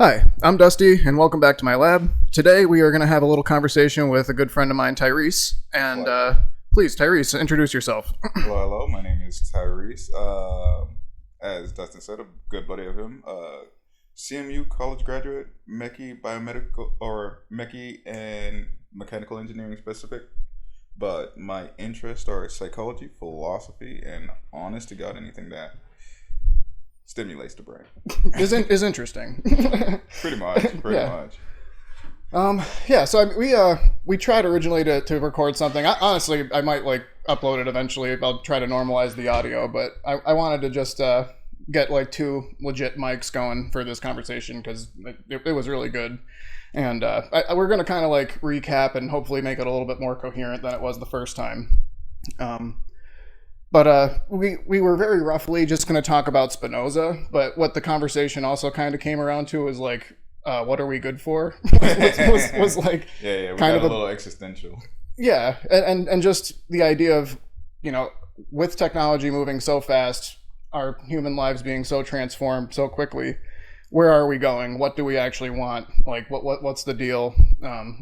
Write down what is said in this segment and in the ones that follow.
Hi, I'm Dusty, and welcome back to my lab. Today we are going to have a little conversation with a good friend of mine, Tyrese. And please, Tyrese, introduce yourself. Hello. My name is Tyrese. As Dustin said, a good buddy of him. CMU college graduate, Mechie biomedical or Mechie and mechanical engineering specific. But my interests are psychology, philosophy, and honest to God, anything that stimulates the brain. is interesting. Pretty much. So we tried originally to record something. Honestly, I might upload it eventually. I'll try to normalize the audio, but I wanted to just get two legit mics going for this conversation because it was really good. And we're going to kind of recap and hopefully make it a little bit more coherent than it was the first time. But we were very roughly just going to talk about Spinoza, but what the conversation also kind of came around to was what are we good for? was we kind of a little existential. Yeah, and just the idea of, with technology moving so fast, our human lives being so transformed so quickly, where are we going? What do we actually want? What's the deal?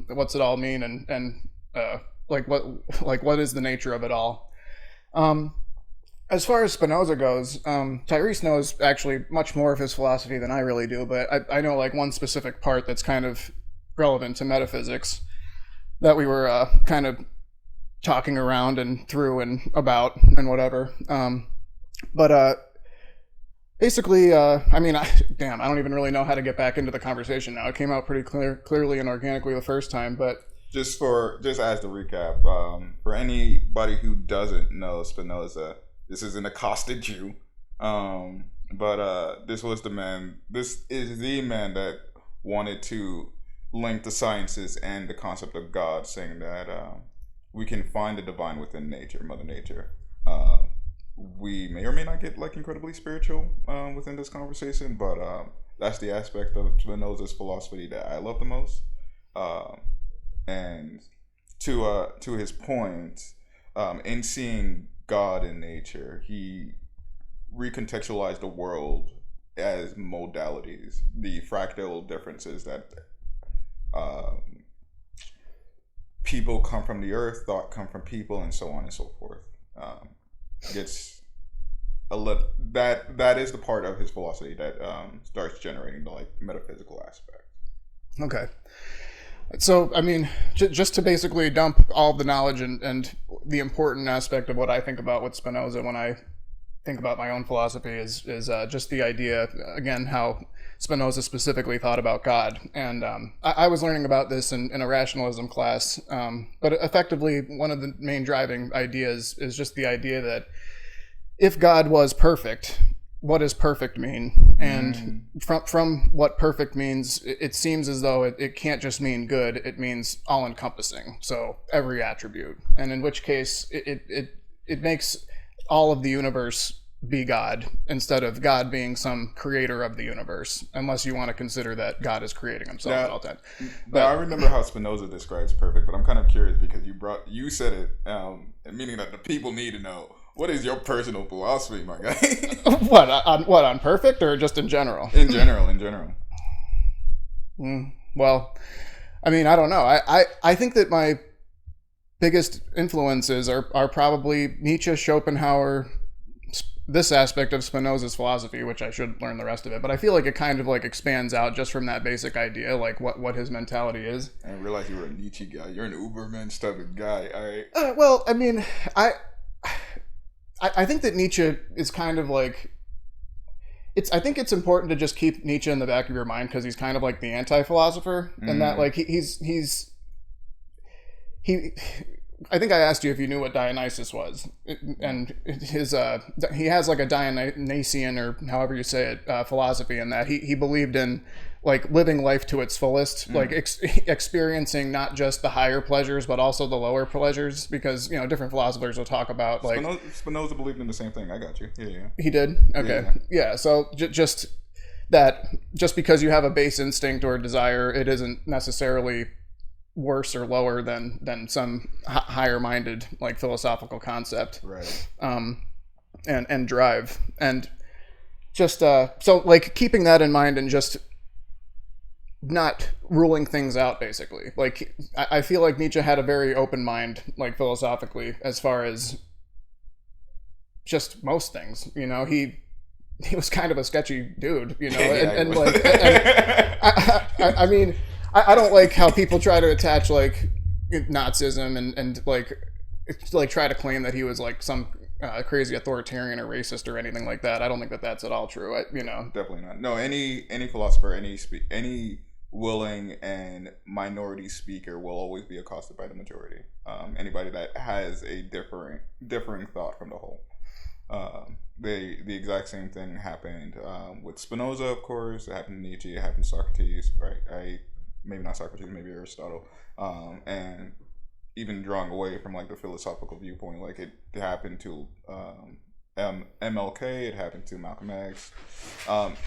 What's it all mean? And what is the nature of it all? As far as Spinoza goes, Tyrese knows actually much more of his philosophy than I really do, but I know one specific part that's kind of relevant to metaphysics that we were kind of talking around and through and about and whatever. Basically, I don't even really know how to get back into the conversation now. It came out pretty clearly and organically the first time, but just as the recap, for anybody who doesn't know Spinoza, this is an accosted Jew, but this is the man that wanted to link the sciences and the concept of God, saying that we can find the divine within nature, Mother Nature. We may or may not get incredibly spiritual within this conversation, but that's the aspect of Spinoza's philosophy that I love the most. And to his point, in seeing God in nature, he recontextualized the world as modalities, the fractal differences that people come from the earth, thought come from people, and so on and so forth. Gets that is the part of his philosophy that starts generating the metaphysical aspect. Okay. So, just to basically dump all the knowledge and the important aspect of what I think about with Spinoza when I think about my own philosophy is just the idea, again, how Spinoza specifically thought about God. And I was learning about this in a rationalism class, but effectively one of the main driving ideas is just the idea that if God was perfect, what does perfect mean? And from what perfect means, it seems as though it can't just mean good, it means all-encompassing, so every attribute. And in which case, it makes all of the universe be God, instead of God being some creator of the universe, unless you want to consider that God is creating himself at all times. But I remember how Spinoza describes perfect, but I'm kind of curious because you said it, meaning that the people need to know. What is your personal philosophy, my guy? What on perfect or just in general? In general. Well, I don't know. I think that my biggest influences are probably Nietzsche, Schopenhauer, this aspect of Spinoza's philosophy, which I should learn the rest of it. But I feel like it kind of expands out just from that basic idea, what his mentality is. I didn't realize you were a Nietzsche guy. You're an Ubermensch type of guy. All right. I think that Nietzsche is kind of I think it's important to just keep Nietzsche in the back of your mind because he's kind of the anti-philosopher, and that I think I asked you if you knew what Dionysus was, and he has a Dionysian, or however you say it, philosophy, in that he believed in living life to its fullest, experiencing not just the higher pleasures but also the lower pleasures, because different philosophers will talk about Spinoza believed in the same thing. I got you. Yeah. He did. Okay. Yeah. So just because you have a base instinct or desire, it isn't necessarily worse or lower than some higher minded philosophical concept. Right. And drive, and just so keeping that in mind, and just not ruling things out, basically. Like, I feel like Nietzsche had a very open mind, like, philosophically, as far as just most things. You know, he was kind of a sketchy dude, you know, and like, I mean, I don't like how people try to attach like Nazism and like try to claim that he was like some crazy authoritarian or racist or anything like that. I don't think that that's at all true. You know, definitely not. No, any philosopher, any willing and minority speaker will always be accosted by the majority. Anybody that has a differing thought from the whole. The exact same thing happened with Spinoza, of course. It happened to Nietzsche. It happened to Socrates, right? Maybe not Socrates, maybe Aristotle. And even drawing away from like the philosophical viewpoint, like it happened to MLK. It happened to Malcolm X.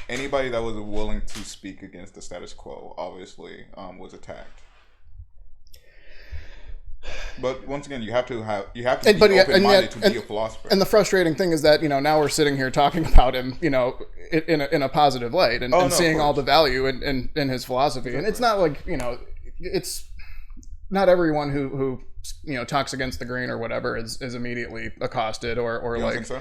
Anybody that was willing to speak against the status quo, obviously, was attacked. But once again, you have to be open-minded to be a philosopher. And the frustrating thing is that, you know, now we're sitting here talking about him, you know, in a positive light and seeing all the value in his philosophy. Exactly. And it's not like, you know, it's not everyone who you know talks against the grain or whatever is immediately accosted or you like. Don't think so?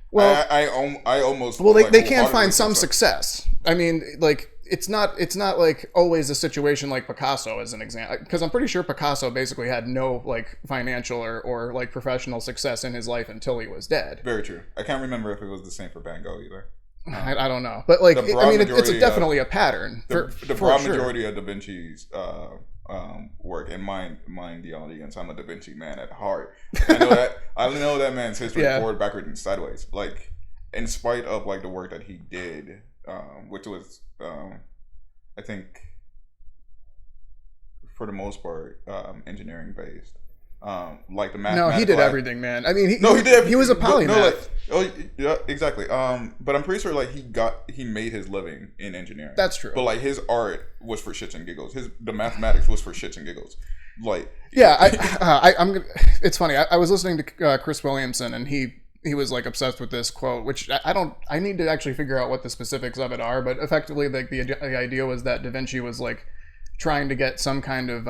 Well, I almost they can find some success. I mean, like. It's not like always a situation like Picasso as an example, because I'm pretty sure Picasso basically had no like financial or like professional success in his life until he was dead. Very true. I can't remember if it was the same for Van Gogh either. I don't know, but like it's definitely a pattern. The broad majority of Da Vinci's work, and mind the audience, I'm a Da Vinci man at heart. I know that man's history forward, backward, and sideways. Like in spite of like the work that he did. Which was, I think, for the most part, engineering based. Like the mathematical. No, he did everything, man. I mean, he did. He was a polymath. Yeah, exactly. But I'm pretty sure like he made his living in engineering. That's true. But like his art was for shits and giggles. The mathematics was for shits and giggles. Like I'm. It's funny. I was listening to Chris Williamson, and he was like obsessed with this quote, which I need to actually figure out what the specifics of it are, but effectively like the idea was that Da Vinci was like trying to get some kind of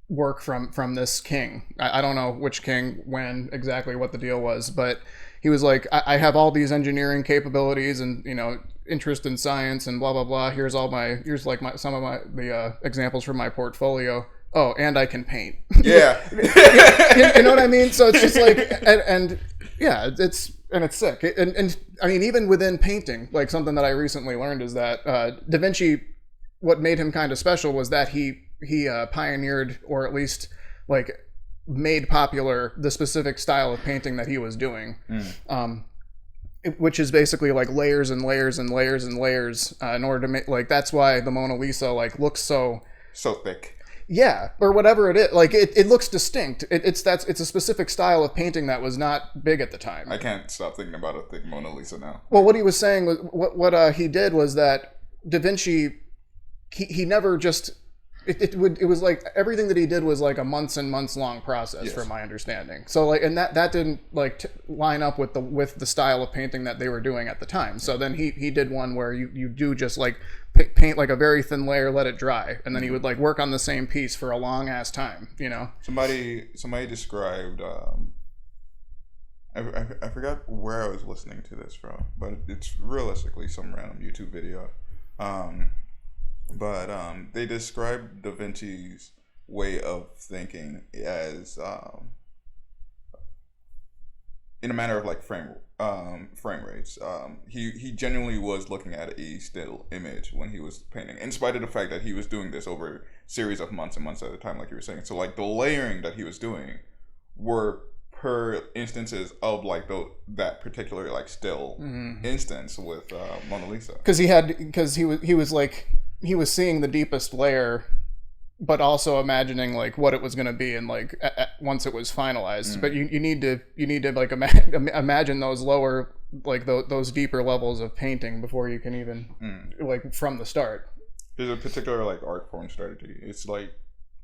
work from this king. I don't know which king, when, exactly what the deal was, but he was like, I have all these engineering capabilities and, you know, interest in science and blah blah blah. Here's some of the examples from my portfolio. Oh, and I can paint. Yeah. You know what I mean? So it's just like, and yeah, it's sick. And I mean, even within painting, like something that I recently learned is that Da Vinci, what made him kind of special was that he pioneered, or at least like made popular, the specific style of painting that he was doing. Which is basically like layers and layers and layers and layers in order to make, like, that's why the Mona Lisa like looks so thick. Yeah, or whatever it is. Like it looks distinct. It's a specific style of painting that was not big at the time. I can't stop thinking about a thick Mona Lisa now. Well, what he was saying was what he did was that Da Vinci, he never just it was like everything that he did was like a months and months long process, from my understanding. So like, and that didn't like line up with the style of painting that they were doing at the time. So then he did one where you do just like paint like a very thin layer, let it dry, and then he would like work on the same piece for a long ass time, you know. Somebody described I forgot where I was listening to this from, but it's realistically some random YouTube video. But they described Da Vinci's way of thinking as in a manner of like frame rates. He genuinely was looking at a still image when he was painting, in spite of the fact that he was doing this over a series of months and months at a time, like you were saying. So like the layering that he was doing were per instances of like that particular like still instance with Mona Lisa, because he was seeing the deepest layer, but also imagining like what it was going to be, and like once it was finalized. But you need to like imagine those lower, like those deeper levels of painting before you can even like from the start. There's a particular like art form strategy. It's like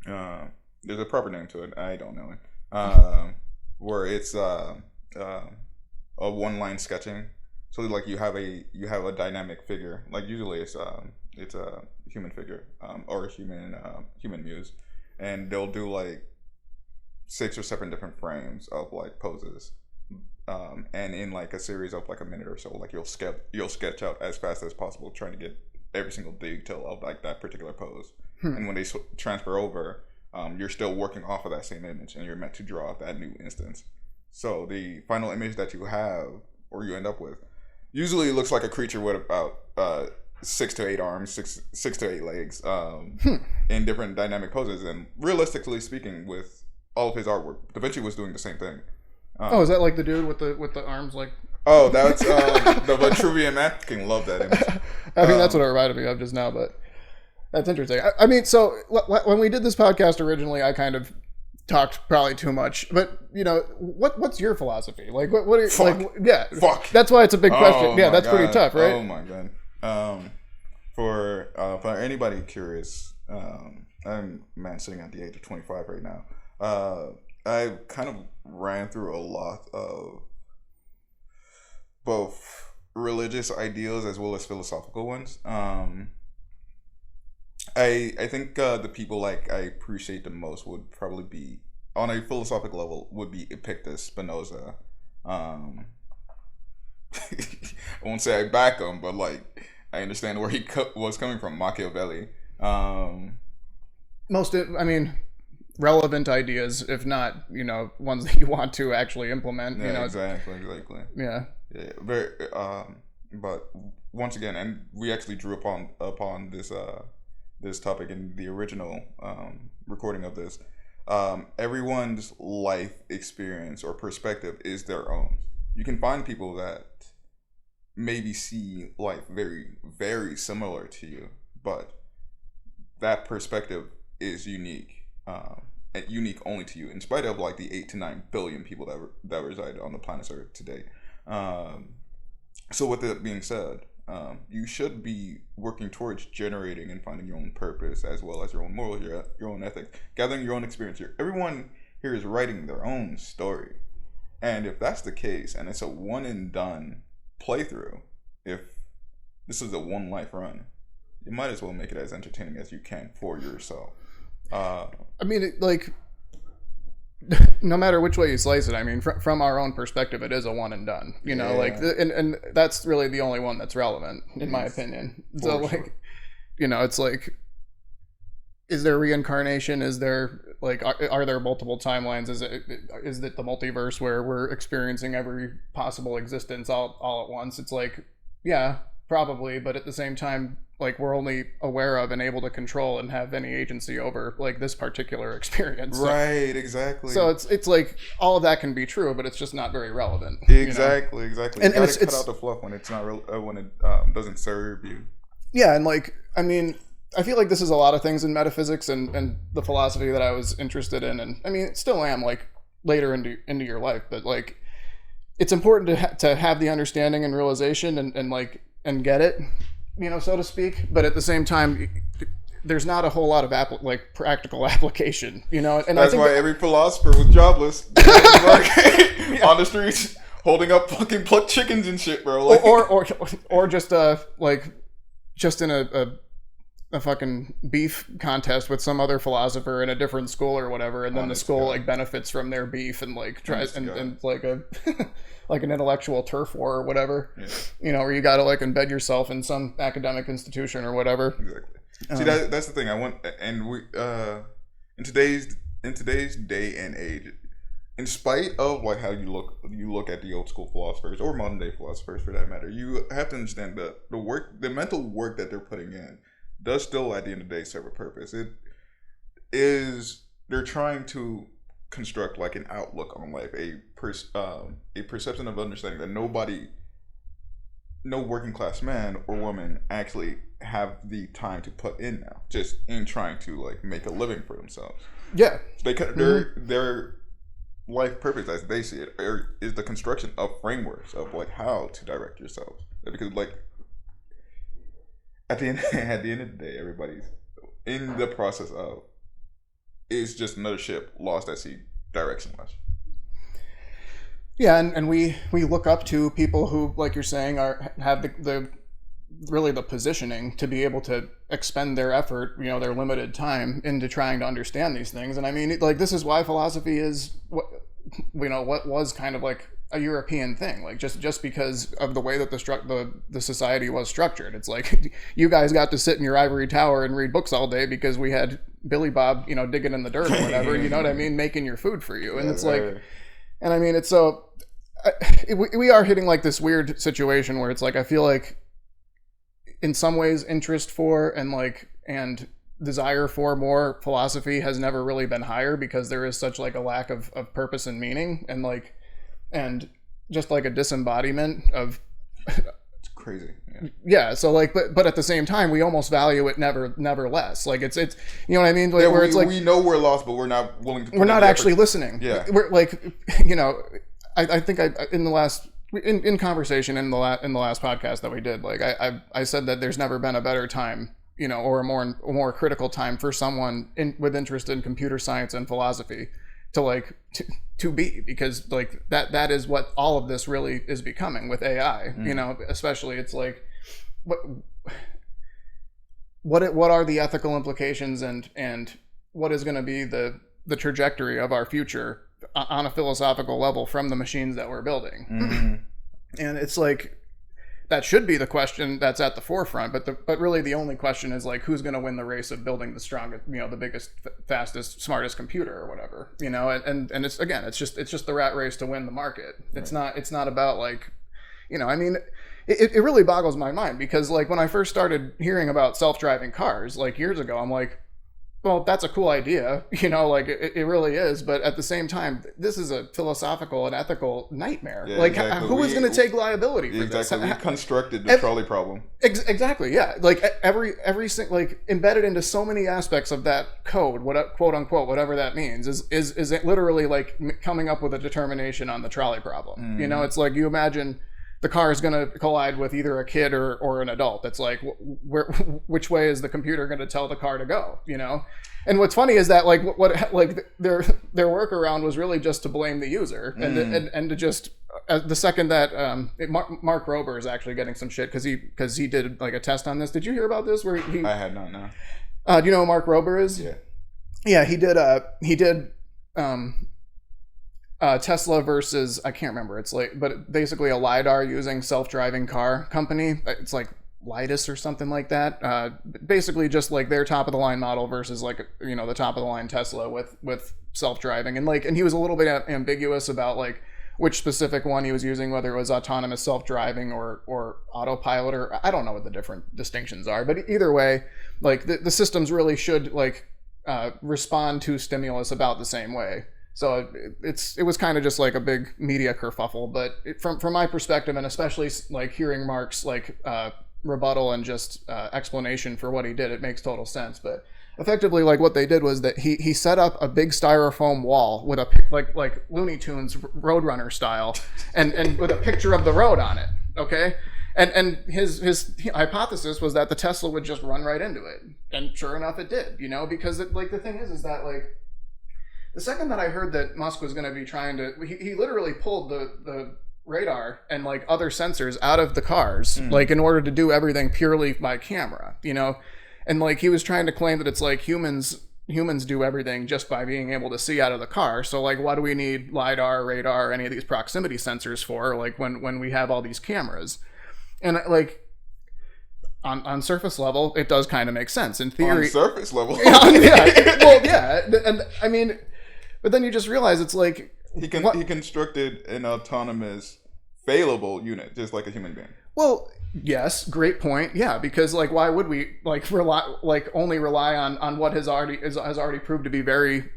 there's a proper name to it. I don't know it. Where it's a one line sketching. So like you have a dynamic figure. Like usually it's a human figure or a human muse, and they'll do like 6 or 7 different frames of like poses. And in like a series of like a minute or so, like you'll sketch out as fast as possible, trying to get every single detail of like that particular pose. And when they transfer over, you're still working off of that same image, and you're meant to draw that new instance. So the final image that you have, or you end up with, usually looks like a creature with about 6 to 8 arms, six to 8 legs, in different dynamic poses. And realistically speaking, with all of his artwork, Da Vinci was doing the same thing. Is that like the dude with the arms like? Oh, that's the Vitruvian Man. Fucking love that image. I mean, that's what it reminded me of just now, but that's interesting. I mean, so when we did this podcast originally, I kind of talked probably too much, but you know, what's your philosophy? Like, what are you, Fuck. like? Yeah, Fuck. That's why it's a big question. Yeah, that's God. pretty tough, right? Oh my god. For anybody curious, I'm sitting at the age of 25 right now. I kind of ran through a lot of both religious ideals as well as philosophical ones. I think the people like I appreciate the most would probably be, on a philosophical level, would be Epictetus, Spinoza. I won't say I back him, but like I understand where he was coming from. Machiavelli. Relevant ideas, if not, you know, ones that you want to actually implement. Yeah, you know, exactly. Yeah. Yeah, very. But once again, and we actually drew upon this topic in the original recording of this. Everyone's life experience or perspective is their own. You can find people that maybe see life very, very similar to you, but that perspective is unique. Unique only to you, in spite of like the 8 to 9 billion people that reside on the planet Earth today. So with that being said, you should be working towards generating and finding your own purpose, as well as your own morals, your own ethics, gathering your own experience here. Everyone here is writing their own story, and if that's the case, and it's a one and done playthrough, if this is a one life run, you might as well make it as entertaining as you can for yourself. I mean, like, no matter which way you slice it, I mean, from our own perspective, it is a one and done. You know, like, and that's really the only one that's relevant, in my opinion. So, like, you know, it's like, is there reincarnation? Is there, like, are there multiple timelines? Is it the multiverse where we're experiencing every possible existence all at once? It's like, yeah, probably, but at the same time, like, we're only aware of and able to control and have any agency over like this particular experience. Right, exactly. So it's like all of that can be true, but it's just not very relevant. Exactly, you know? Exactly. And you it's cut out the fluff when it's not when it doesn't serve you. Yeah, and like, I mean, I feel like this is a lot of things in metaphysics and the philosophy that I was interested in, and I mean, still am, like, later into your life, but like, it's important to have the understanding and realization and get it, you know, so to speak. But at the same time, there's not a whole lot of practical application, you know. And that's I think why every philosopher was jobless on the streets, holding up fucking plucked chickens and shit, bro. Like, or just just in a fucking beef contest with some other philosopher in a different school or whatever, and then the school like benefits from their beef and like tries and like a like an intellectual turf war or whatever, you know, where you got to like embed yourself in some academic institution or whatever. Exactly. See, that's the thing. I want, and we in today's day and age, in spite of like how you look at the old school philosophers or modern day philosophers for that matter, you have to understand that the mental work that they're putting in does still at the end of the day serve a purpose. It is, they're trying to construct like an outlook on life, a perception of understanding that no working class man or woman actually have the time to put in now, just in trying to like make a living for themselves. Yeah, their life purpose, as they see it, is the construction of frameworks of like how to direct yourself. Because like at the end of the day, everybody's in the process of, is just another ship lost at sea, directionless. Yeah, and we look up to people who, like you're saying, have the really the positioning to be able to expend their effort, their limited time into trying to understand these things. And I mean, like, this is why philosophy is what was kind of like a European thing, like just because of the way that the society was structured. It's like you guys got to sit in your ivory tower and read books all day because we had Billy Bob, digging in the dirt or whatever, you know what I mean, making your food for you. And it's like, and I mean, it's so we are hitting like this weird situation where it's like I feel like in some ways interest for and desire for more philosophy has never really been higher because there is such like a lack of purpose and meaning and just like a disembodiment of it's crazy. Yeah, so like but at the same time we almost value it never less. Like it's you know what I mean, like, where it's like we know we're lost but we're not willing to we're not actually listening. Yeah, we're like I think in the last in conversation in the last podcast that we did, like I said that there's never been a better time, or a more critical time for someone with interest in computer science and philosophy to be, because like that is what all of this really is becoming with AI. Especially it's like what are the ethical implications and what is going to be the trajectory of our future on a philosophical level from the machines that we're building. And it's like that should be the question that's at the forefront, but really the only question is like who's going to win the race of building the strongest, the biggest, fastest, smartest computer or whatever, and it's again it's just the rat race to win the market. It's not about like, I mean, it really boggles my mind because like when I first started hearing about self-driving cars like years ago, I'm like, well, that's a cool idea, like it really is. But at the same time, this is a philosophical and ethical nightmare. Yeah, like, exactly. Who is going to take liability for this? Exactly. We constructed the trolley problem. Exactly. Yeah. Like every like embedded into so many aspects of that code, quote unquote, whatever that means, is it literally like coming up with a determination on the trolley problem. It's like you imagine the car is going to collide with either a kid or an adult. That's like, which way is the computer going to tell the car to go? And what's funny is that like their workaround was really just to blame the user and to just the second that Mark Rober is actually getting some shit because he did like a test on this. Did you hear about this? Where I had not. No. Do you know who Mark Rober is? Yeah. He did. Tesla versus, I can't remember. It's like, but basically a LiDAR using self-driving car company. It's like Lidus or something like that. Basically just like their top of the line model versus like, the top of the line Tesla with self-driving. And he was a little bit ambiguous about like which specific one he was using, whether it was autonomous self-driving or autopilot, or I don't know what the different distinctions are. But either way, like the systems really should like respond to stimulus about the same way. So it was kind of just like a big media kerfuffle, but from my perspective, and especially like hearing Mark's like rebuttal and just explanation for what he did, it makes total sense. But effectively, like what they did was that he set up a big styrofoam wall with a like Looney Tunes Roadrunner style, and with a picture of the road on it. Okay. And his hypothesis was that the Tesla would just run right into it, and sure enough, it did. Because the thing is that like. The second that I heard that Musk was going to be trying to, he literally pulled the radar and like other sensors out of the cars, like in order to do everything purely by camera, and like he was trying to claim that it's like humans do everything just by being able to see out of the car. So like, what do we need LiDAR, radar, any of these proximity sensors for? Like when we have all these cameras, and like. On surface level, it does kind of make sense in theory. On surface level, yeah. Well, yeah, and I mean, but then you just realize it's like he constructed an autonomous, failable unit, just like a human being. Well, yes, great point. Yeah, because like, why would we only rely on what has already proved to be very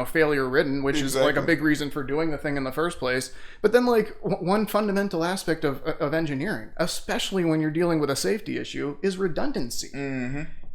failure ridden, which is like a big reason for doing the thing in the first place. But then like one fundamental aspect of engineering, especially when you're dealing with a safety issue, is redundancy.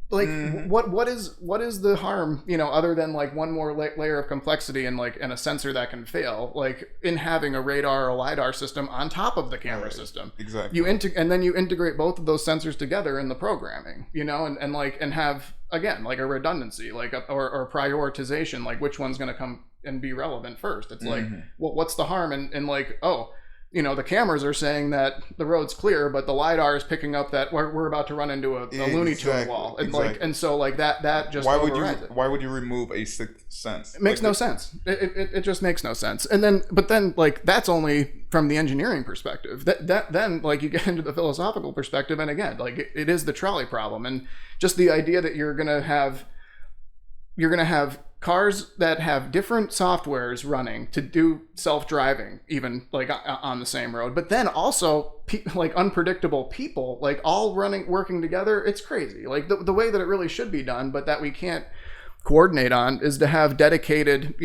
Like what is the harm, other than like one more layer of complexity and a sensor that can fail, like in having a radar or LiDAR system on top of the camera system. Exactly. And then you integrate both of those sensors together in the programming, and have again, like a redundancy, like or prioritization, like which one's going to come and be relevant first. It's like, well, what's the harm in like, oh, the cameras are saying that the road's clear, but the LiDAR is picking up that we're about to run into a Looney Tune wall. And and so like that just overrides it. Why would you remove a sixth sense? It makes no sense. It just makes no sense. And but then like that's only from the engineering perspective. Then like you get into the philosophical perspective, and again, like it is the trolley problem, and just the idea that you're gonna have cars that have different softwares running to do self-driving, even like on the same road, but then also like unpredictable people, like all working together. It's crazy. Like the way that it really should be done, but that we can't coordinate on, is to have dedicated,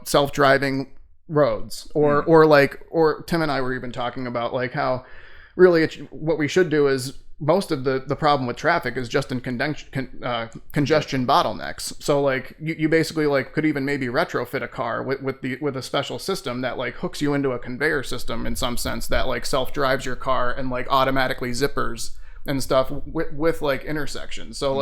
self-driving roads, or Tim and I were even talking about like how really what we should do is, most of the problem with traffic is just in congestion bottlenecks. So like you basically like could even maybe retrofit a car with a special system that like hooks you into a conveyor system in some sense, that like self-drives your car and like automatically zippers and stuff with like intersections. So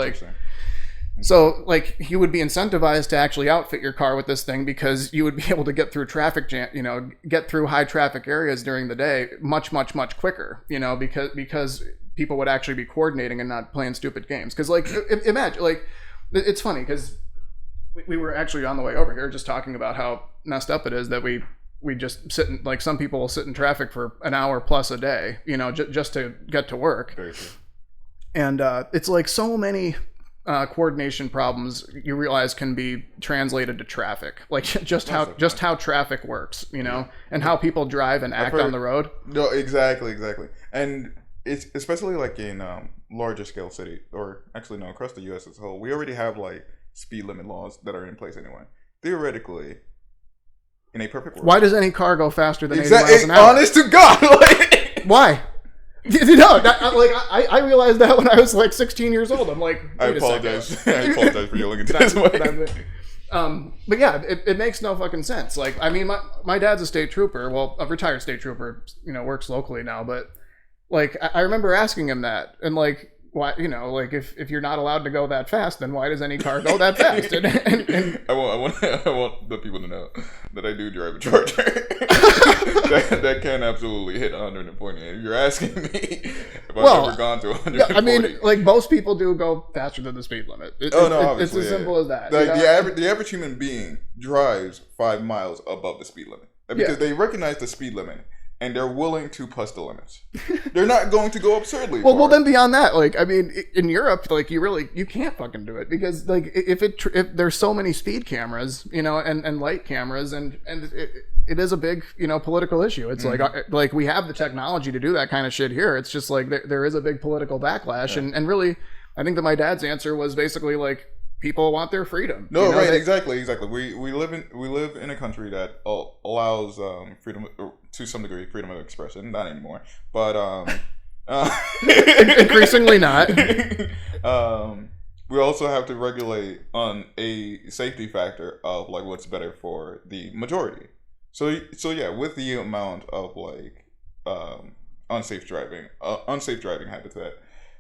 like you would be incentivized to actually outfit your car with this thing, because you would be able to get through traffic jam, get through high traffic areas during the day much quicker, because people would actually be coordinating and not playing stupid games. Because like imagine, like it's funny because we were actually on the way over here just talking about how messed up it is that we just sit in, like some people will sit in traffic for an hour plus a day, just to get to work. Very true. And it's like so many coordination problems you realize can be translated to traffic, like just how traffic works, and how people drive and act on the road. No, exactly. And it's especially like in larger scale city, or actually no, across the U.S. as a whole, we already have like speed limit laws that are in place anyway. Theoretically, in a perfect world, why does any car go faster than 80 miles an hour? Honest to God, like, why? No, I realized that when I was like 16 years old. I'm like, I apologize. I apologize for yelling into this way. But yeah, it makes no fucking sense. Like, I mean, my dad's a state trooper. Well, a retired state trooper, works locally now, but like, I remember asking him that, and like, why, like if you're not allowed to go that fast, then why does any car go that fast? And I want the people to know that I do drive a Charger that can absolutely hit 120. If you're asking me if I've ever gone to 140, I mean, like most people do go faster than the speed limit. It's as simple as that. Like the average human being drives 5 miles above the speed limit because they recognize the speed limit. And they're willing to push the limits. They're not going to go absurdly far. Well, then beyond that, like, I mean, in Europe, like, you can't fucking do it, because like if there's so many speed cameras, and light cameras, and it is a big, political issue. It's like we have the technology to do that kind of shit here. It's just like there is a big political backlash, and really, I think that my dad's answer was basically like, people want their freedom. No, right, exactly. We live in a country that allows freedom, to some degree, freedom of expression. Not anymore, but increasingly not. We also have to regulate on a safety factor of like what's better for the majority. So yeah, with the amount of like unsafe driving habits that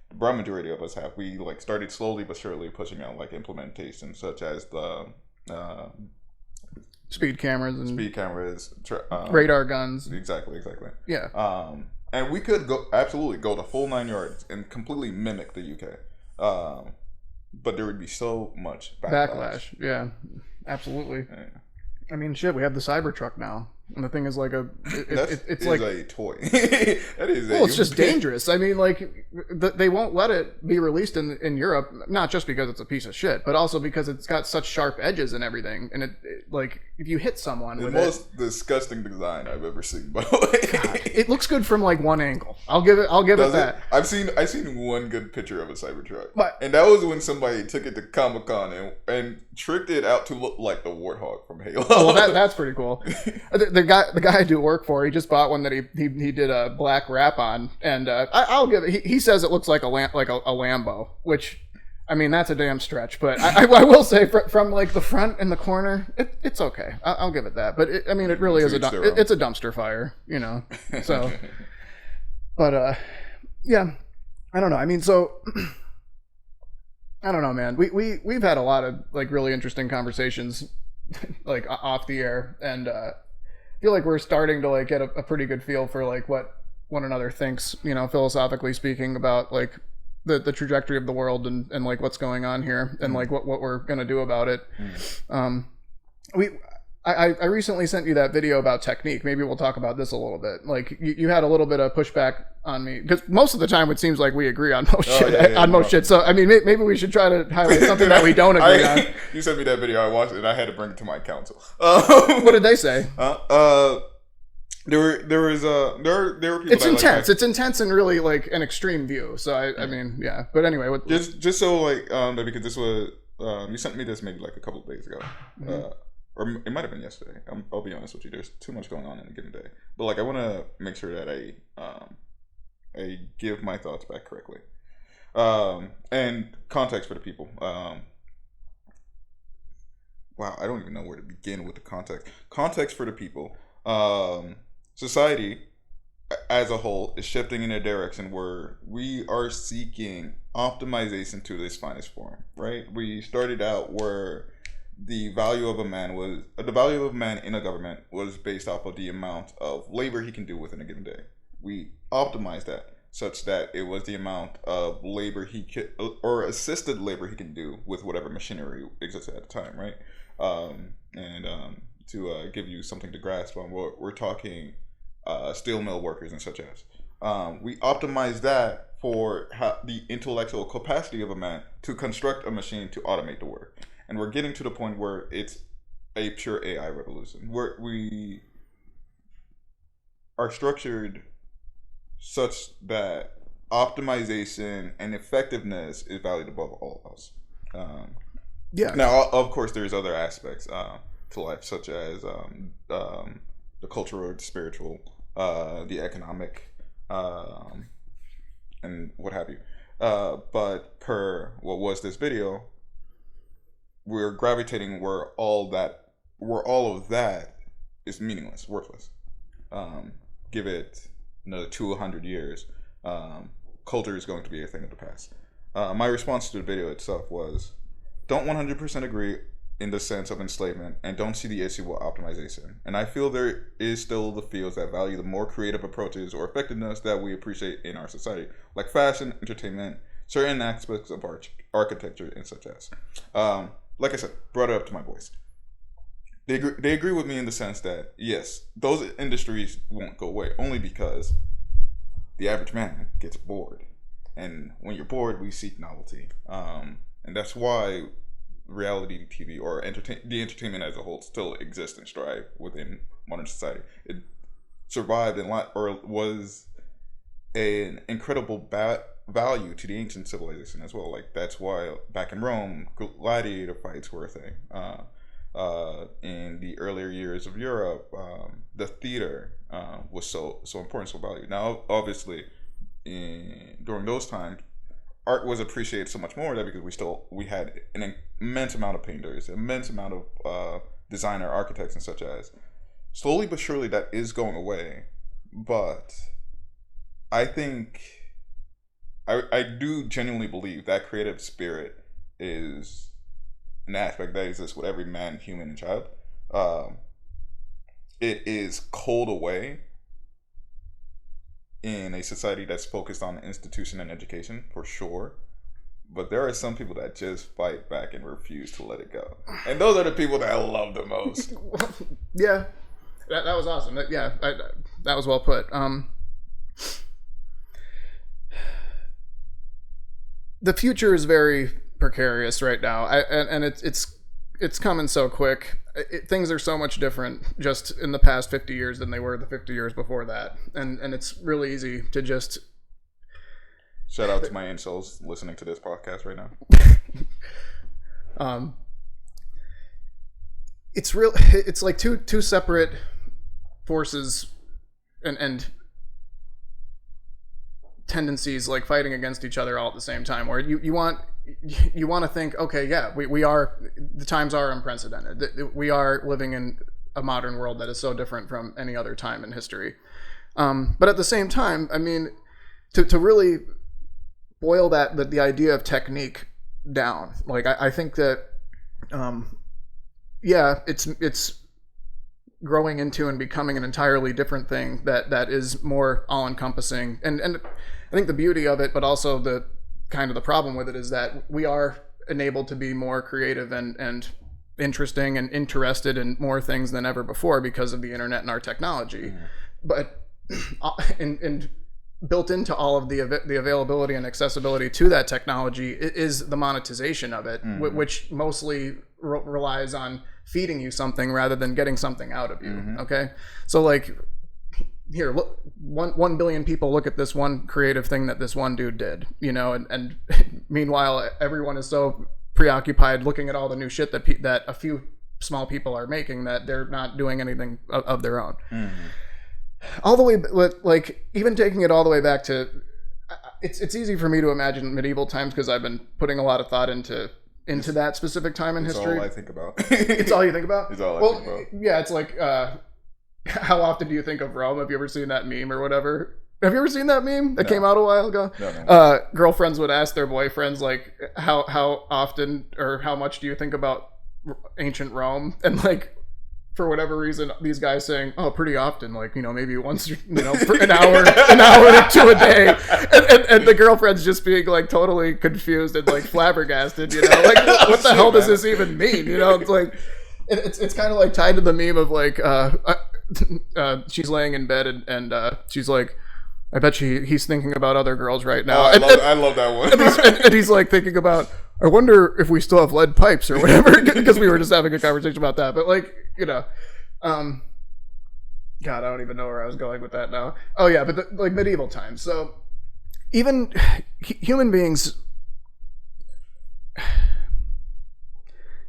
the broad majority of us have, we like started slowly but surely pushing out like implementations such as the speed cameras, radar guns. Exactly. Yeah. And we could absolutely go the whole 9 yards and completely mimic the UK. But there would be so much backlash. Yeah, absolutely. Yeah. I mean, shit, we have the Cybertruck now. And the thing is like it's like a toy. That is it's just dangerous. I mean, like they won't let it be released in Europe, not just because it's a piece of shit, but also because it's got such sharp edges and everything. And it like if you hit someone with the most disgusting design I've ever seen. By the way, God, it looks good from like one angle. I'll give it that. I've seen one good picture of a Cybertruck, and that was when somebody took it to Comic-Con and tricked it out to look like the Warthog from Halo. Oh, well, that's pretty cool. The guy I do work for, he just bought one that he did a black wrap on, and I'll give it. He says it looks like a Lambo, which, I mean, that's a damn stretch. But I will say from like the front and the corner, it's okay. I'll give it that. But it really is it's a dumpster fire, So, but yeah, I don't know. I mean, so I don't know, man. We've had a lot of like really interesting conversations, like off the air, and feel like we're starting to like get a pretty good feel for like what one another thinks, you know, philosophically speaking, about like the trajectory of the world and like what's going on here and like what we're gonna do about it. I recently sent you that video about technique. Maybe we'll talk about this a little bit. Like you had a little bit of pushback on me because most of the time it seems like we agree on most shit. So I mean, maybe we should try to highlight something that we don't agree on. You sent me that video. I watched it. And I had to bring it to my counsel. What did they say? There were people. It's intense. It's intense and really like an extreme view. So I mean, yeah. But anyway, just so like because this was you sent me this maybe like a couple of days ago. Or it might have been yesterday. I'll be honest with you. There's too much going on in a given day. But like, I want to make sure that I give my thoughts back correctly. And context for the people. Wow, I don't even know where to begin with the context. Context for the people. Society as a whole is shifting in a direction where we are seeking optimization to its finest form. Right? We started out where the value of a man in a government was based off of the amount of labor he can do within a given day. We optimized that such that it was the amount of labor he could, or assisted labor he can do with whatever machinery existed at the time, right? To give you something to grasp on, we're talking steel mill workers and such as. We optimized that for the intellectual capacity of a man to construct a machine to automate the work. And we're getting to the point where it's a pure AI revolution, where we are structured such that optimization and effectiveness is valued above all else. Yeah. Now, of course, there's other aspects to life, such as the cultural, the spiritual, the economic, and what have you. But per what was this video, we're gravitating where all of that is meaningless, worthless. Give it another 200 years, culture is going to be a thing of the past. My response to the video itself was, don't 100% agree in the sense of enslavement, and don't see the issue with optimization. And I feel there is still the fields that value the more creative approaches or effectiveness that we appreciate in our society, like fashion, entertainment, certain aspects of architecture, and such as. Like I said, brought it up to my boys. They agree with me in the sense that, yes, those industries won't go away, only because the average man gets bored. And when you're bored, we seek novelty. And that's why reality TV or the entertainment as a whole still exists and strive within modern society. It survived or was an incredible value to the ancient civilization as well. Like, that's why back in Rome, gladiator fights were a thing. In the earlier years of Europe, the theater was so important, so valued. Now, obviously, during those times, art was appreciated so much more that because we had an immense amount of painters, immense amount of designer architects and such as. Slowly but surely, that is going away. But I think I do genuinely believe that creative spirit is an aspect that exists with every man, human, and child. It is cold away in a society that's focused on institution and education, for sure. But there are some people that just fight back and refuse to let it go. And those are the people that I love the most. Yeah. That was awesome. That was well put. The future is very precarious right now, and it's coming so quick. Things are so much different just in the past 50 years than they were the 50 years before that, and it's really easy to just shout out to my incels listening to this podcast right now. It's like two separate forces and tendencies like fighting against each other all at the same time, where you want to think, okay, yeah, the times are unprecedented. We are living in a modern world that is so different from any other time in history. But at the same time, I mean, to really boil the idea of technique down. Like I think that yeah, it's growing into and becoming an entirely different thing that is more all-encompassing. And I think the beauty of it, but also the kind of the problem with it, is that we are enabled to be more creative and interesting and interested in more things than ever before because of the internet and our technology. But and built into all of the availability and accessibility to that technology is the monetization of it, which mostly relies on feeding you something rather than getting something out of you. Okay, so like here, look, 1 billion people look at this one creative thing that this one dude did, you know, and meanwhile everyone is so preoccupied looking at all the new shit that a few small people are making that they're not doing anything of their own. All the way, like, even taking it all the way back to, it's easy for me to imagine medieval times because I've been putting a lot of thought into that specific time in history. It's all I think about. It's all you think about? It's all I think about. Yeah, it's like, how often do you think of Rome? Have you ever seen that meme or whatever? Have you ever seen that meme that came out a while ago? No. Girlfriends would ask their boyfriends, like, how often or how much do you think about ancient Rome? And, like, for whatever reason, these guys saying, "Oh, pretty often, like, you know, maybe once, you know, for an hour to a day," and the girlfriend's just being like totally confused and like flabbergasted, you know, like, what the hell does this even mean? You know, it's like, it's kind of like tied to the meme of like, she's laying in bed and she's like, I bet he's thinking about other girls right now. I love that one. And he's like thinking about, I wonder if we still have lead pipes or whatever, because we were just having a conversation about that. But like, you know, God, I don't even know where I was going with that now. Oh yeah, but like medieval times. So even human beings,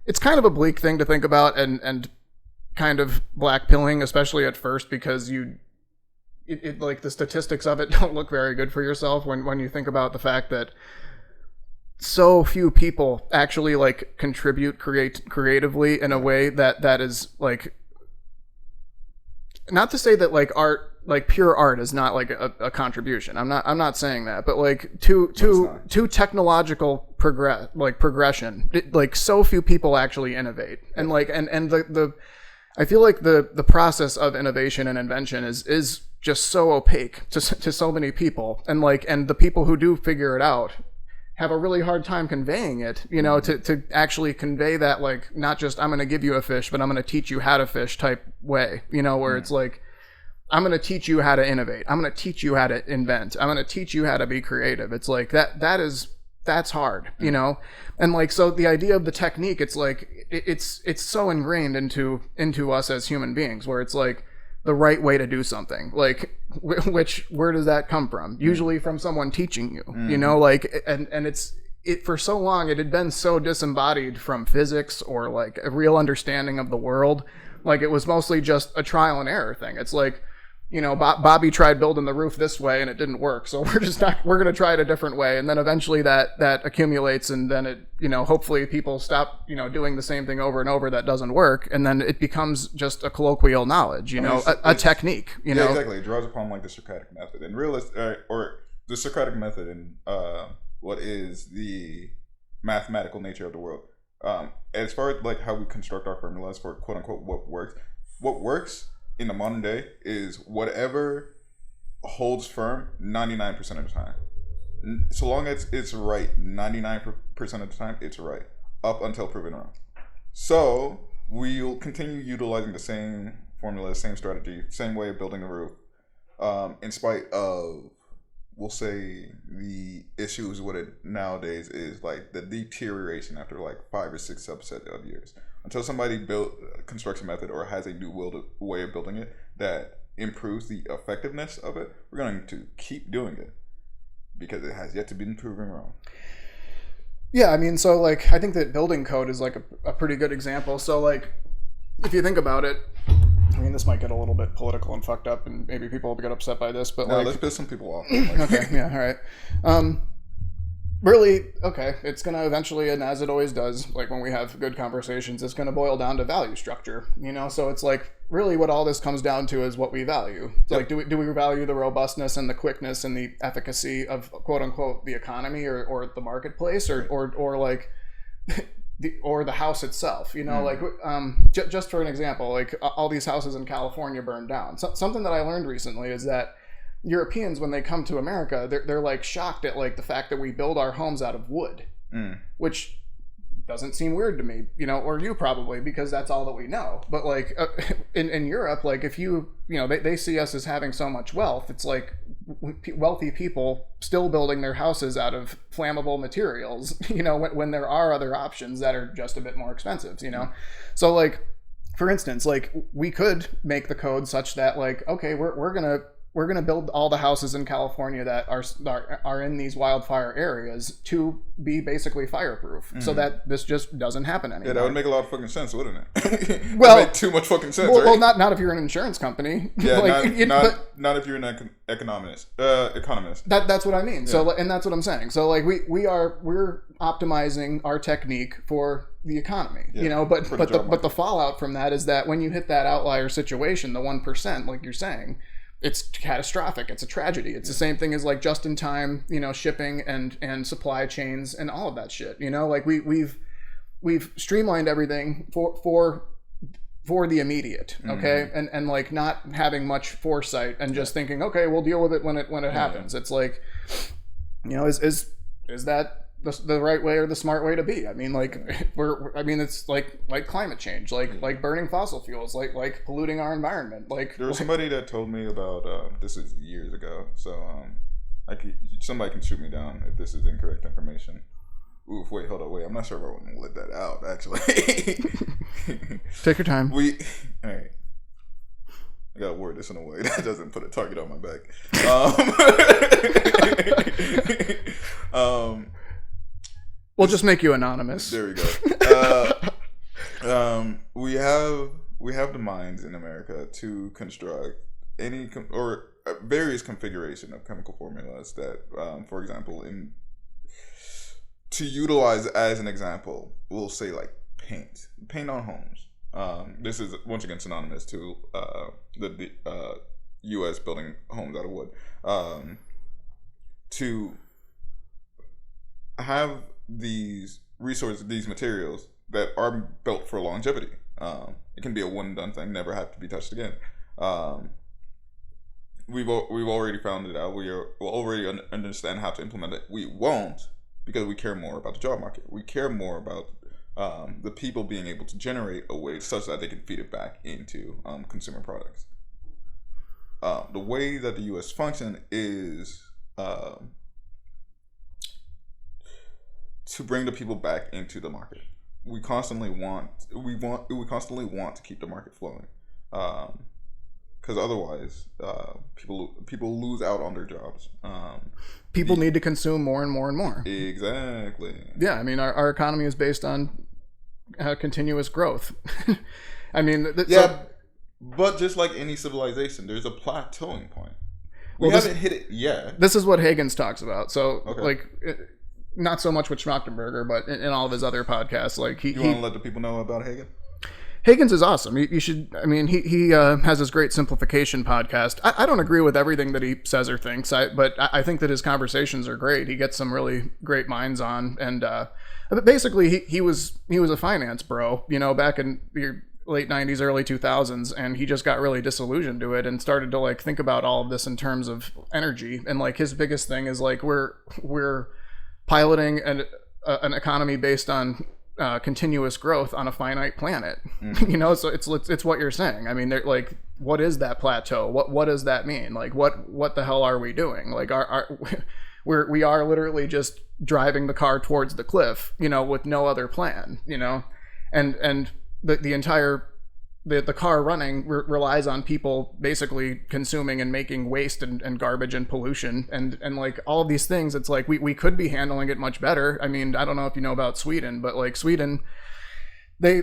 it's kind of a bleak thing to think about and kind of black pilling, especially at first, because it like the statistics of it don't look very good for yourself when you think about the fact that so few people actually like contribute creatively in a way that is like, not to say that like art, like pure art, is not like a contribution. I'm not saying that, but like to technological progression, like so few people actually innovate, and like and the I feel like the process of innovation and invention is just so opaque to so many people, and the people who do figure it out have a really hard time conveying it, you know, to actually convey that, like, not just I'm going to give you a fish, but I'm going to teach you how to fish type way, you know, where it's like, I'm going to teach you how to innovate. I'm going to teach you how to invent. I'm going to teach you how to be creative. It's like that's hard, you know? And like, so the idea of the technique, it's like, it's so ingrained into us as human beings, where it's like, the right way to do something, like, where does that come from? Usually from someone teaching you, you know, like, and it for so long it had been so disembodied from physics or like a real understanding of the world. Like, it was mostly just a trial and error thing. It's like, you know, Bobby tried building the roof this way and it didn't work, so we're going to try it a different way. And then eventually that accumulates, and then it, you know, hopefully people stop, you know, doing the same thing over and over that doesn't work, and then it becomes just a colloquial knowledge, you know, a technique, you know. Exactly. It draws upon like the Socratic method and or the Socratic method and what is the mathematical nature of the world. As far as like how we construct our formulas for quote unquote what works in the modern day is whatever holds firm 99% of the time. So long as it's right 99% of the time, it's right, up until proven wrong. So we'll continue utilizing the same formula, same strategy, same way of building a roof, in spite of, we'll say, the issues with it nowadays is like the deterioration after like 5 or 6 subset of years. Until somebody constructs a method or has a new way of building it that improves the effectiveness of it, we're going to keep doing it because it has yet to be proven wrong. Yeah, I mean, so like, I think that building code is like a pretty good example. So like, if you think about it, I mean, this might get a little bit political and fucked up, and maybe people will get upset by this, but no, like, let's piss some people off. Okay, yeah, all right. really, okay, it's going to eventually, and as it always does, like when we have good conversations, it's going to boil down to value structure, you know? So it's like, really what all this comes down to is what we value. So like, do we value the robustness and the quickness and the efficacy of quote unquote the economy or the marketplace or like or the house itself, you know, like just for an example, like all these houses in California burned down. Something that I learned recently is that Europeans, when they come to America, they're like shocked at like the fact that we build our homes out of wood, which doesn't seem weird to me, you know, or you probably, because that's all that we know. But like in Europe, like if you know, they see us as having so much wealth, it's like wealthy people still building their houses out of flammable materials, you know, when there are other options that are just a bit more expensive, you know. So like, for instance, like we could make the code such that like, okay, we're gonna build all the houses in California that are in these wildfire areas to be basically fireproof, so that this just doesn't happen anymore. Yeah, that would make a lot of fucking sense, wouldn't it? Well, make too much fucking sense. Well, right? not if you're an insurance company. Yeah, like, not if you're an economist. That's what I mean. Yeah. So, and that's what I'm saying. So, like, we're optimizing our technique for the economy, you know. But the fallout from that is that when you hit that outlier situation, the 1%, like you're saying, it's catastrophic. It's a tragedy. It's the same thing as like just in time, you know, shipping and supply chains and all of that shit. You know, like we've streamlined everything for the immediate, okay, and like not having much foresight and just thinking, okay, we'll deal with it when it happens. It's like, you know, is that the right way or the smart way to be? I mean, like it's like climate change, like burning fossil fuels, like polluting our environment. Like there was somebody that told me about this is years ago, so somebody can shoot me down if this is incorrect information. Oof, wait, hold on, I'm not sure if I want to let that out. Actually, take your time. All right. I gotta word this in a way that doesn't put a target on my back. We'll just make you anonymous. There we go. We have the minds in America to construct various configuration of chemical formulas that, for example, to utilize as an example, we'll say like paint on homes. This is once again synonymous to the U.S. building homes out of wood. To have these resources, these materials that are built for longevity. It can be a one and done thing, never have to be touched again. We've already found it out. We already understand how to implement it. We won't, because we care more about the job market. We care more about the people being able to generate a wage such that they can feed it back into consumer products. The way that the U.S. function is to bring the people back into the market. We constantly want to keep the market flowing, because otherwise, people lose out on their jobs. People need to consume more and more and more. Exactly. Yeah, I mean, our economy is based on continuous growth. I mean, but just like any civilization, there's a plateauing point. We haven't hit it yet. This is what Higgins talks about. So, like, not so much with Schmachtenberger, but in all of his other podcasts, like you want to let the people know about Higgins? Higgins is awesome. You should. I mean, he has this great simplification podcast. I don't agree with everything that he says or thinks, but I think that his conversations are great. He gets some really great minds on, and basically he was a finance bro, you know, back in the late 90s, early 2000s, and he just got really disillusioned to it and started to like think about all of this in terms of energy. And like his biggest thing is like we're piloting an economy based on continuous growth on a finite planet. You know, so it's what you're saying. I mean, they're like, what is that plateau? What does that mean? Like, what the hell are we doing? Like, we are literally just driving the car towards the cliff, you know, with no other plan, you know, and the entire the car running relies on people basically consuming and making waste and garbage and pollution and like all of these things. It's like we could be handling it much better. I mean, I don't know if you know about Sweden, but like Sweden, they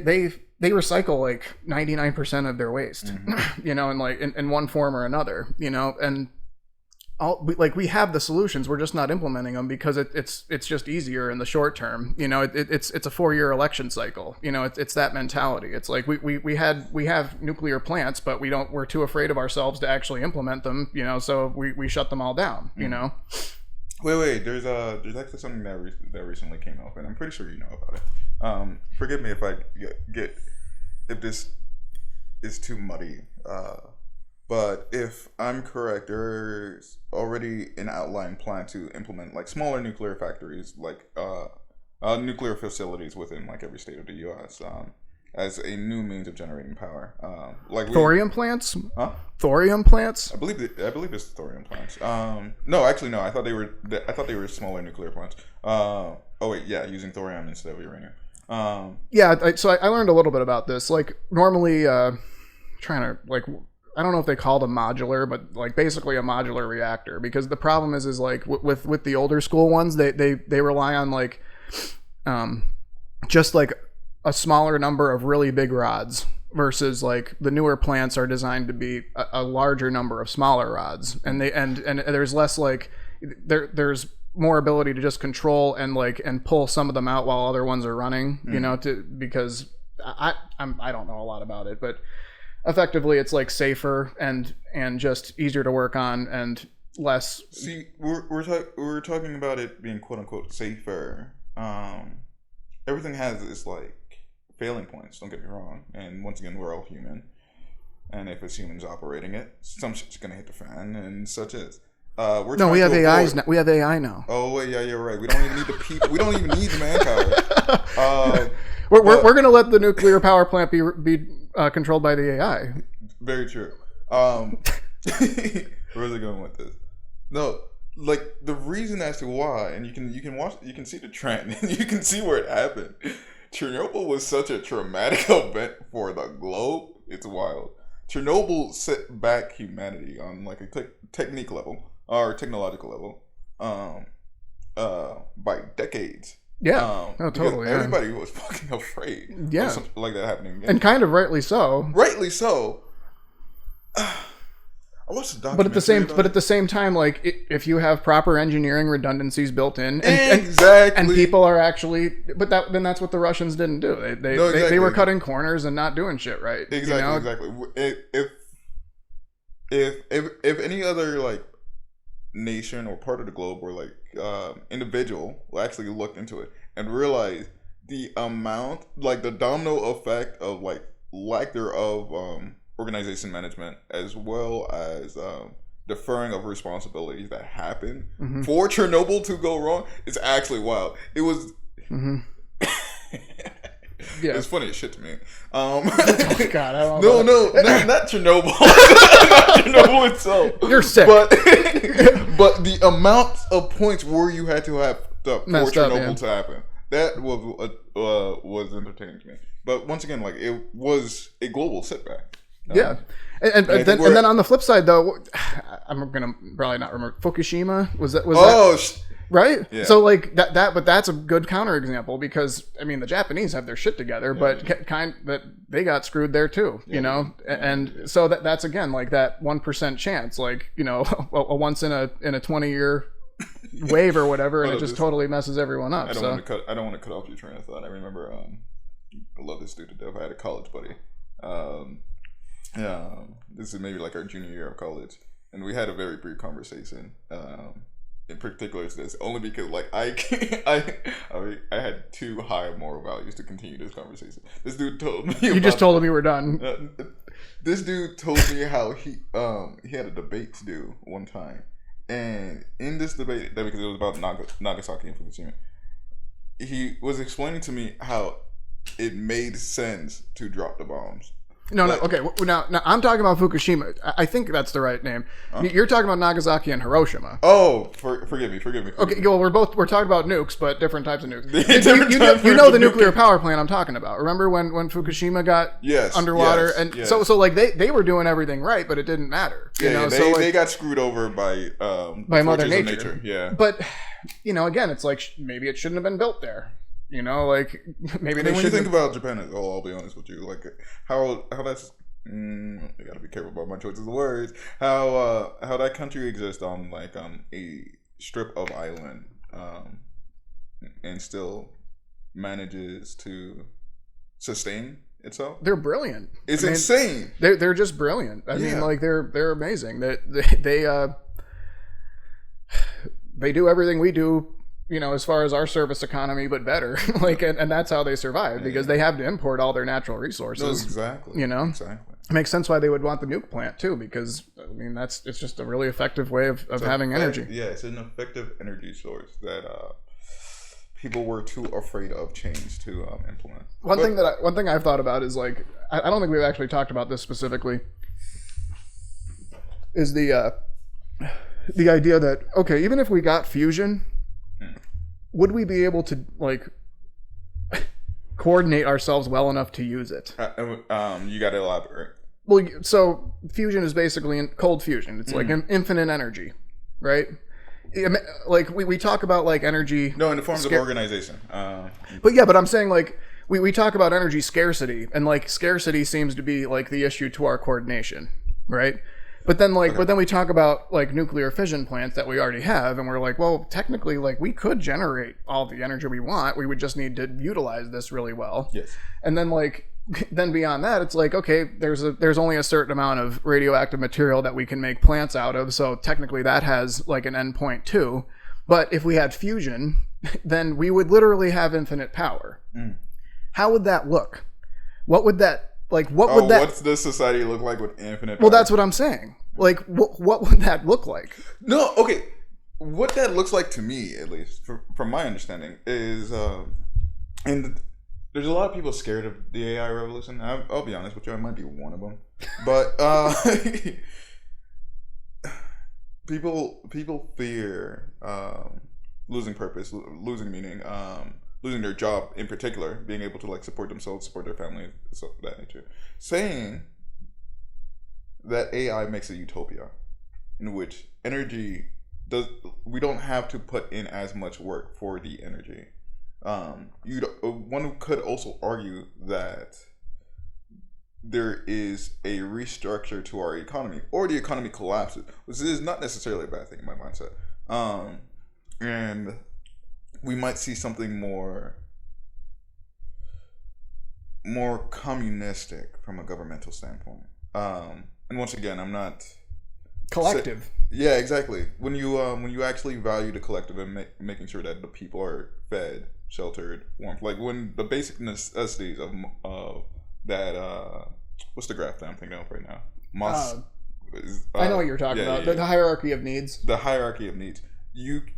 recycle like 99% of their waste, you know, and like in one form or another, you know, and we have the solutions. We're just not implementing them because it's just easier in the short term. It's a 4-year election cycle. It's that mentality. It's like we have nuclear plants, but we're too afraid of ourselves to actually implement them. So we shut them all down. Wait. There's actually something that recently came up, and I'm pretty sure you know about it. Forgive me if I get if this is too muddy. But if I'm correct, there's already an outline plan to implement like smaller nuclear factories, like nuclear facilities within like every state of the U.S. As a new means of generating power. Thorium plants? Huh? Thorium plants? I believe it's thorium plants. No, actually no. I thought they were smaller nuclear plants. Using thorium instead of uranium. So I learned a little bit about this. Like normally, I don't know if they call them modular, but like basically a modular reactor, because the problem is like with the older school ones, they rely on like just like a smaller number of really big rods versus like the newer plants are designed to be a larger number of smaller rods, and there's less like there's more ability to just control and pull some of them out while other ones are running, because I don't know a lot about it, but effectively it's like safer and just easier to work on and less. See, we're talking about it being quote unquote safer. Everything has its like failing points, don't get me wrong, and once again we're all human, and if it's humans operating it, some shit's gonna hit the fan, and such as we have AIs now. We have AI now. Oh wait, yeah, you're right. We don't even need the people. We don't even need the manpower. We're gonna let the nuclear power plant be controlled by the AI. Very true. Where's it going with this? No, like the reason as to why, and you can see the trend, and you can see where it happened. Chernobyl was such a traumatic event for the globe. It's wild. Chernobyl set back humanity on like a technique level or technological level, by decades. Yeah, totally. Everybody was fucking afraid. Yeah, of something like that happening again. And kind of rightly so. Rightly so. I watched the documentary. But at the same time, like if you have proper engineering redundancies built in, exactly, and people are actually, then that's what the Russians didn't do. They were cutting corners and not doing shit right. Exactly. If any other like nation or part of the globe or like individual actually looked into it and realized the amount, like the domino effect of like lack thereof organization management, as well as deferring of responsibilities that happened for Chernobyl to go wrong, it's actually wild. It was it's funny as shit to me. Oh God, I don't know. Not Chernobyl. Not Chernobyl itself. You're sick. But the amount of points where you had to have stuff for Chernobyl to happen, that was entertaining to me. But once again, like it was a global setback. Yeah. And then on the flip side, though, I'm gonna probably not remember Fukushima. Was that right? Yeah. So like but that's a good counterexample, because I mean the Japanese have their shit together, but they got screwed there too, and so that's again like that 1% chance, like a once in a 20-year wave or whatever, and it just totally messes everyone up. I don't want to cut off your train of thought. I remember I love this dude to death. I had a college buddy. This is maybe like our junior year of college, and we had a very brief conversation. In particular, it's this only because like I had too high moral values to continue this conversation. This dude told me. You just told him you were done. This dude told me how he had a debate to do one time, and in this debate, because it was about Nagasaki and Fukushima, he was explaining to me how it made sense to drop the bombs. Okay. Now I'm talking about Fukushima. I think that's the right name. You're talking about Nagasaki and Hiroshima. Oh, forgive me. Okay, well we're talking about nukes, but different types of nukes. You know the nuclear power plant I'm talking about. Remember when Fukushima got underwater, so like they were doing everything right, but it didn't matter. They got screwed over by Mother Nature. Yeah, but again, it's like maybe it shouldn't have been built there. Like maybe they should. When you think about Japan, I'll be honest with you, like how that's I gotta be careful about my choices of words. How that country exists on like a strip of island, and still manages to sustain itself. They're brilliant. It's insane. They're just brilliant. I mean, like they're amazing. They do everything we do, you know, as far as our service economy, but better. Like, and that's how they survive, because they have to import all their natural resources. No, exactly. You know, exactly. It makes sense why they would want the nuke plant too, because I mean it's just a really effective way of having energy. Yeah, it's an effective energy source that people were too afraid of change to implement. One thing I've thought about is, like, I don't think we've actually talked about this specifically, is the idea that, okay, even if we got fusion, would we be able to, like, coordinate ourselves well enough to use it? You got to elaborate. Well, so fusion is basically cold fusion. It's like infinite energy, right? Like we talk about like energy. No, in the forms of organization. But I'm saying, like, we talk about energy scarcity, and like scarcity seems to be like the issue to our coordination, right? But then we talk about like nuclear fission plants that we already have, and we're like, well, technically, like, we could generate all the energy we want. We would just need to utilize this really well. Yes. And then then beyond that, it's like, okay, there's only a certain amount of radioactive material that we can make plants out of, so technically that has like an endpoint too. But if we had fusion, then we would literally have infinite power. How would that look? What would that like? What would that? What's this society look like with infinite power? Well, that's what I'm saying. Like, what would that look like? No, okay. What that looks like to me, at least from my understanding, is and there's a lot of people scared of the AI revolution. I'll be honest with you, I might be one of them. But people fear losing purpose, losing meaning, losing their job in particular, being able to like support themselves, support their family, stuff of that nature. Saying that AI makes a utopia in which we don't have to put in as much work for the energy. One could also argue that there is a restructure to our economy, or the economy collapses, which is not necessarily a bad thing in my mindset. And we might see something more communistic from a governmental standpoint. And once again, I'm not collective. Yeah, exactly. When you actually value the collective and making sure that the people are fed, sheltered, warmth, like when the basic necessities of that what's the graph that I'm thinking of right now? I know what you're talking about. The hierarchy of needs. The hierarchy of needs.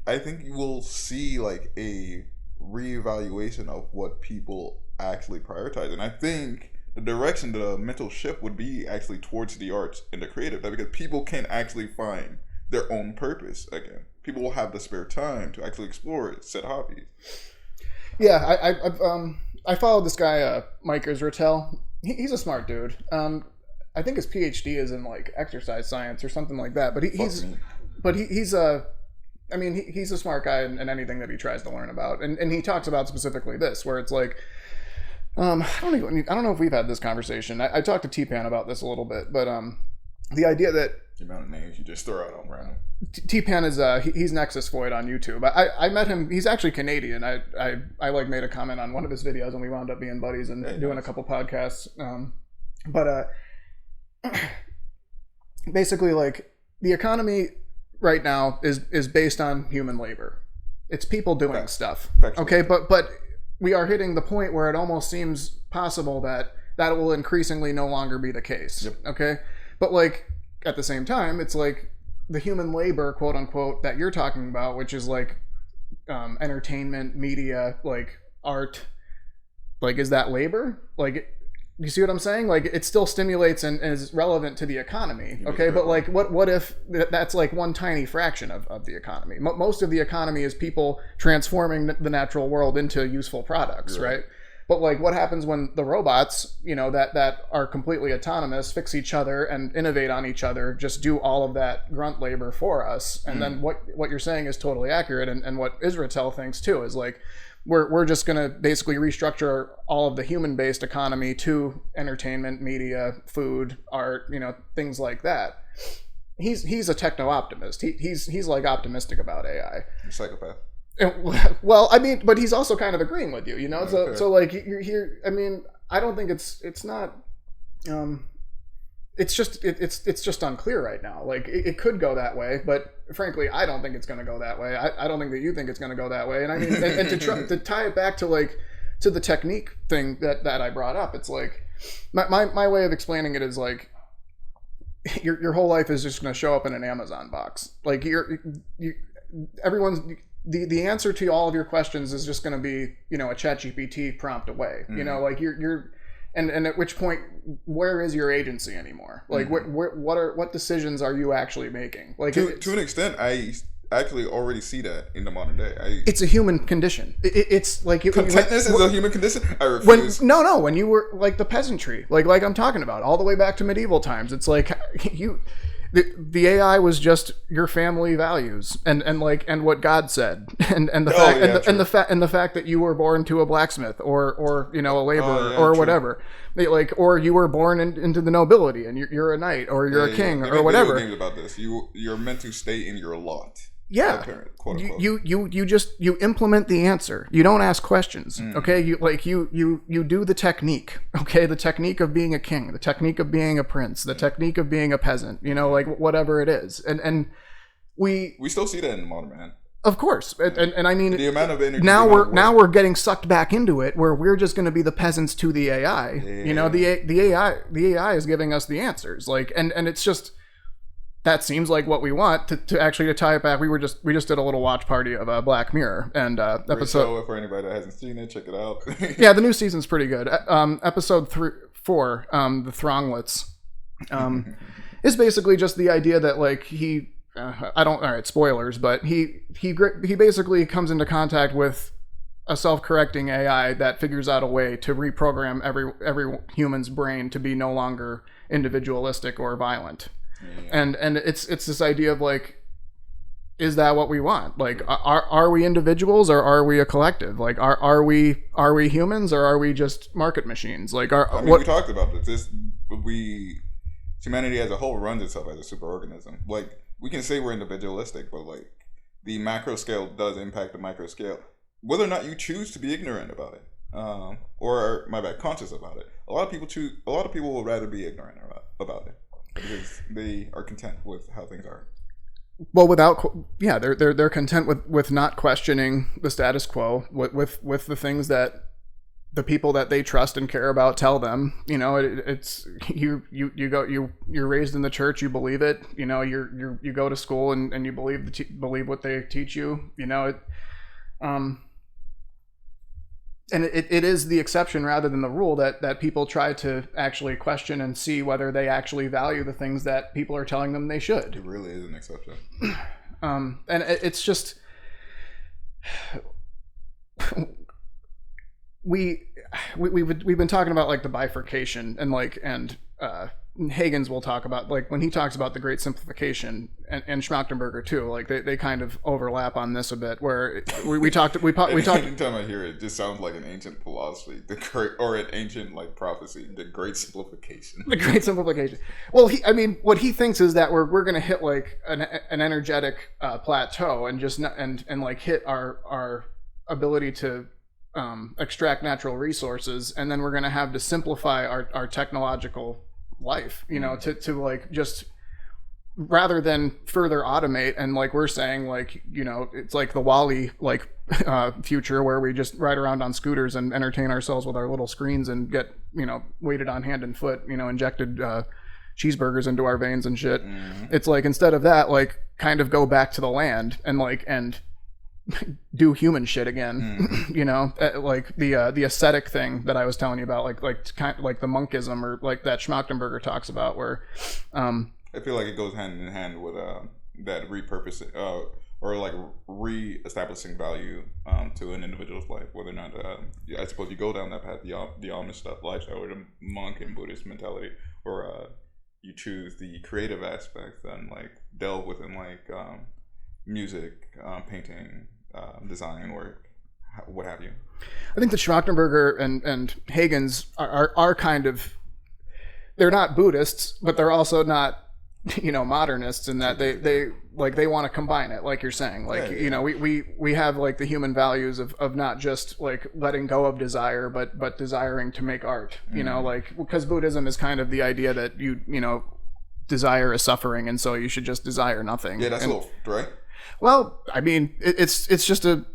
I think you will see like a reevaluation of what people actually prioritize, and I think the direction, the mental shift would be actually towards the arts and the creative, because people can actually find their own purpose again. People will have the spare time to actually explore it, set hobbies. Yeah, I followed this guy, Mike Israetel. He's a smart dude. I think his PhD is in like exercise science or something like that. But he's a smart guy in anything that he tries to learn about. And he talks about specifically this, where it's like, I don't know if we've had this conversation. I talked to T-Pan about this a little bit, but the idea that the amount of names you just throw out on random. T-Pan is he's Nexus Void on YouTube. I met him. He's actually Canadian. I like made a comment on one of his videos, and we wound up being buddies and doing a couple podcasts. But basically, like, the economy right now is based on human labor. It's people doing stuff. Okay, but we are hitting the point where it almost seems possible that will increasingly no longer be the case. Yep. Okay, but like at the same time, it's like the human labor, quote unquote, that you're talking about, which is like entertainment, media, like art. Like, is that labor? Like, you see what I'm saying? Like, it still stimulates and is relevant to the economy. Okay, but like, what if that's like one tiny fraction of the economy? Most of the economy is people transforming the natural world into useful products, right? But like, what happens when the robots, you know, that are completely autonomous, fix each other and innovate on each other, just do all of that grunt labor for us? And then what you're saying is totally accurate, and what Israetel thinks too is like, we're just going to basically restructure all of the human-based economy to entertainment, media, food, art, things like that. He's a techno-optimist. He's like optimistic about AI. You're a psychopath. Well, I mean, but he's also kind of agreeing with you, Okay. So like you're here. I mean, I don't think it's not. It's just unclear right now. Like it could go that way, but frankly, I don't think it's going to go that way. I don't think that you think it's going to go that way. And I mean, and to tie it back to the technique thing that I brought up, it's like my way of explaining it is like your whole life is just going to show up in an Amazon box. Like everyone's. The answer to all of your questions is just going to be, a ChatGPT prompt away. Mm-hmm. Like you're and at which point, where is your agency anymore? Like what decisions are you actually making? Like to an extent, I actually already see that in the modern day. It's a human condition. It's like contentness is a human condition. I refuse. When you were like the peasantry, like I'm talking about, all the way back to medieval times, it's like the AI was just your family values and what God said and the fact that you were born to a blacksmith or a laborer or whatever, or you were born into the nobility and you're a knight or you're a king or whatever. Games about this. You're meant to stay in your lot. Yeah, quote unquote. You implement the answer. You don't ask questions. Okay, you do the technique. Okay, the technique of being a king, the technique of being a prince, the technique of being a peasant. Like whatever it is, and we still see that in the modern man. Of course, and I mean the amount of energy. Now we're getting sucked back into it, where we're just going to be the peasants to the AI. Yeah. The AI is giving us the answers. And it's just. That seems like what we want to tie it back. We just did a little watch party of Black Mirror and episode. For anybody that hasn't seen it, check it out. Yeah, the new season's pretty good. Episode 4, the Thronglets, is basically just the idea that like he, all right, spoilers, but he basically comes into contact with a self-correcting AI that figures out a way to reprogram every human's brain to be no longer individualistic or violent. Yeah. And it's this idea of like, is that what we want? Like, are we individuals or are we a collective? Like, are we humans or are we just market machines? Like, we talked about this. Humanity as a whole runs itself as a superorganism. Like, we can say we're individualistic, but like the macro scale does impact the micro scale. Whether or not you choose to be ignorant about it, or conscious about it. A lot of people would rather be ignorant about it. Because they are content with how things are. Well, they're content with not questioning the status quo, with the things that the people that they trust and care about tell them. It's you're raised in the church, you believe it. You go to school and you believe what they teach you. And it is the exception rather than the rule that people try to actually question and see whether they actually value the things that people are telling them they should. It really is an exception. And it's just we've been talking about like the bifurcation and Huygens will talk about, like, when he talks about the Great Simplification and Schmachtenberger too, like they kind of overlap on this a bit, where we talked. Anytime I hear it, it just sounds like an ancient philosophy, or an ancient like prophecy, the Great Simplification. The Great Simplification. Well, what he thinks is that we're going to hit like an energetic plateau and just and like hit our ability to extract natural resources, and then we're going to have to simplify our technological life, to like just rather than further automate, and like we're saying, like, it's like the Wall-E like future where we just ride around on scooters and entertain ourselves with our little screens and get weighted on hand and foot, injected cheeseburgers into our veins and shit. It's like, instead of that, like, kind of go back to the land and like do human shit again. Like the ascetic thing that I was telling you about, like kind of like the monkism, or like that Schmachtenberger talks about, where I feel like it goes hand in hand with that repurposing or like re-establishing value to an individual's life, whether or not I suppose you go down that path, the Amish stuff, lifestyle, or the monk and Buddhist mentality, or you choose the creative aspect and like delve within like music, painting, design work, what have you? I think that Schmachtenberger and Hagen's are kind of, they're not Buddhists, but they're also not, modernists in that they want to combine it, like you're saying. Like, we have like the human values of not just like letting go of desire, but desiring to make art, like, because Buddhism is kind of the idea that desire is suffering, and so you should just desire nothing. Yeah, that's a little, right? Well, I mean, it's just a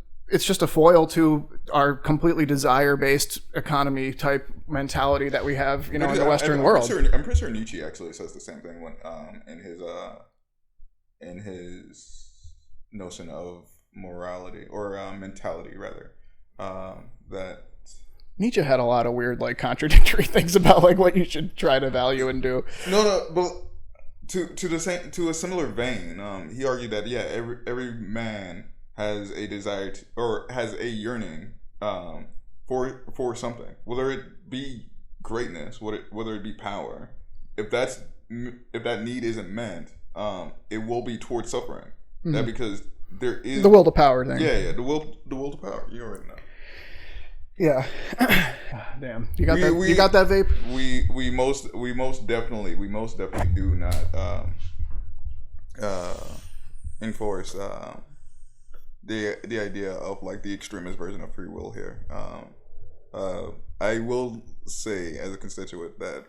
foil to our completely desire-based economy type mentality that we have, in the Western world. I'm pretty sure Nietzsche actually says the same thing when in his notion of morality or mentality rather, that Nietzsche had a lot of weird, like, contradictory things about like what you should try to value and do. No, but to a similar vein, he argued that every man has a desire to, or has a yearning for something, whether it be greatness, whether it be power. If that need isn't met, it will be towards suffering. Mm-hmm. That because there is the will to power thing. Yeah, the will to power. You already know. Yeah. Damn. You got that vape? We most definitely do not enforce the idea of like the extremist version of free will here. I will say as a constituent that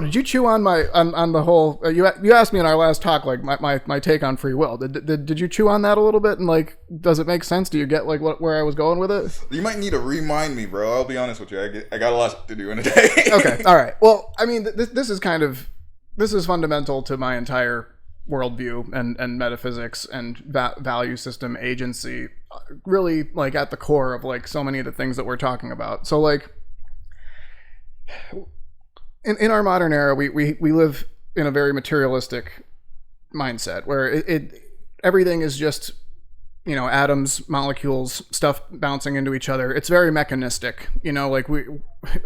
did you chew on on the whole you asked me in our last talk like my take on free will. Did you chew on that a little bit, and like, does it make sense? Do you get like where I was going with it? You might need to remind me, bro. I'll be honest with you. I got a lot to do in a day. Okay. All right. Well, I mean, this is fundamental to my entire worldview and metaphysics and value system agency, really, like, at the core of like so many of the things that we're talking about. So like in our modern era, we live in a very materialistic mindset where everything is just atoms, molecules, stuff bouncing into each other. It's very mechanistic, like we,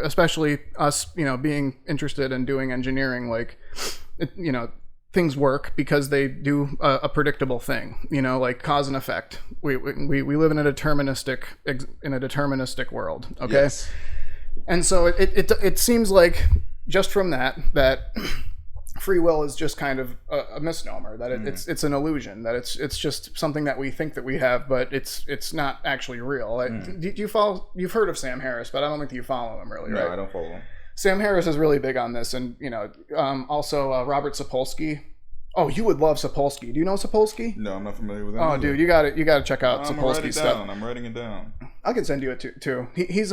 especially us, being interested in doing engineering, like things work because they do a predictable thing, like cause and effect. We live in a deterministic world. Okay. Yes. And so it seems like just from that free will is just kind of a misnomer, that it's an illusion, that it's just something that we think that we have, but it's not actually real. Do you follow? You've heard of Sam Harris, but I don't think that you follow him really, right? No, I don't follow him. Sam Harris is really big on this, and also Robert Sapolsky. Oh, you would love Sapolsky. Do you know Sapolsky? No, I'm not familiar with him. Oh, dude, you got to check out Sapolsky's stuff. I'm writing it down. I can send you it too. He's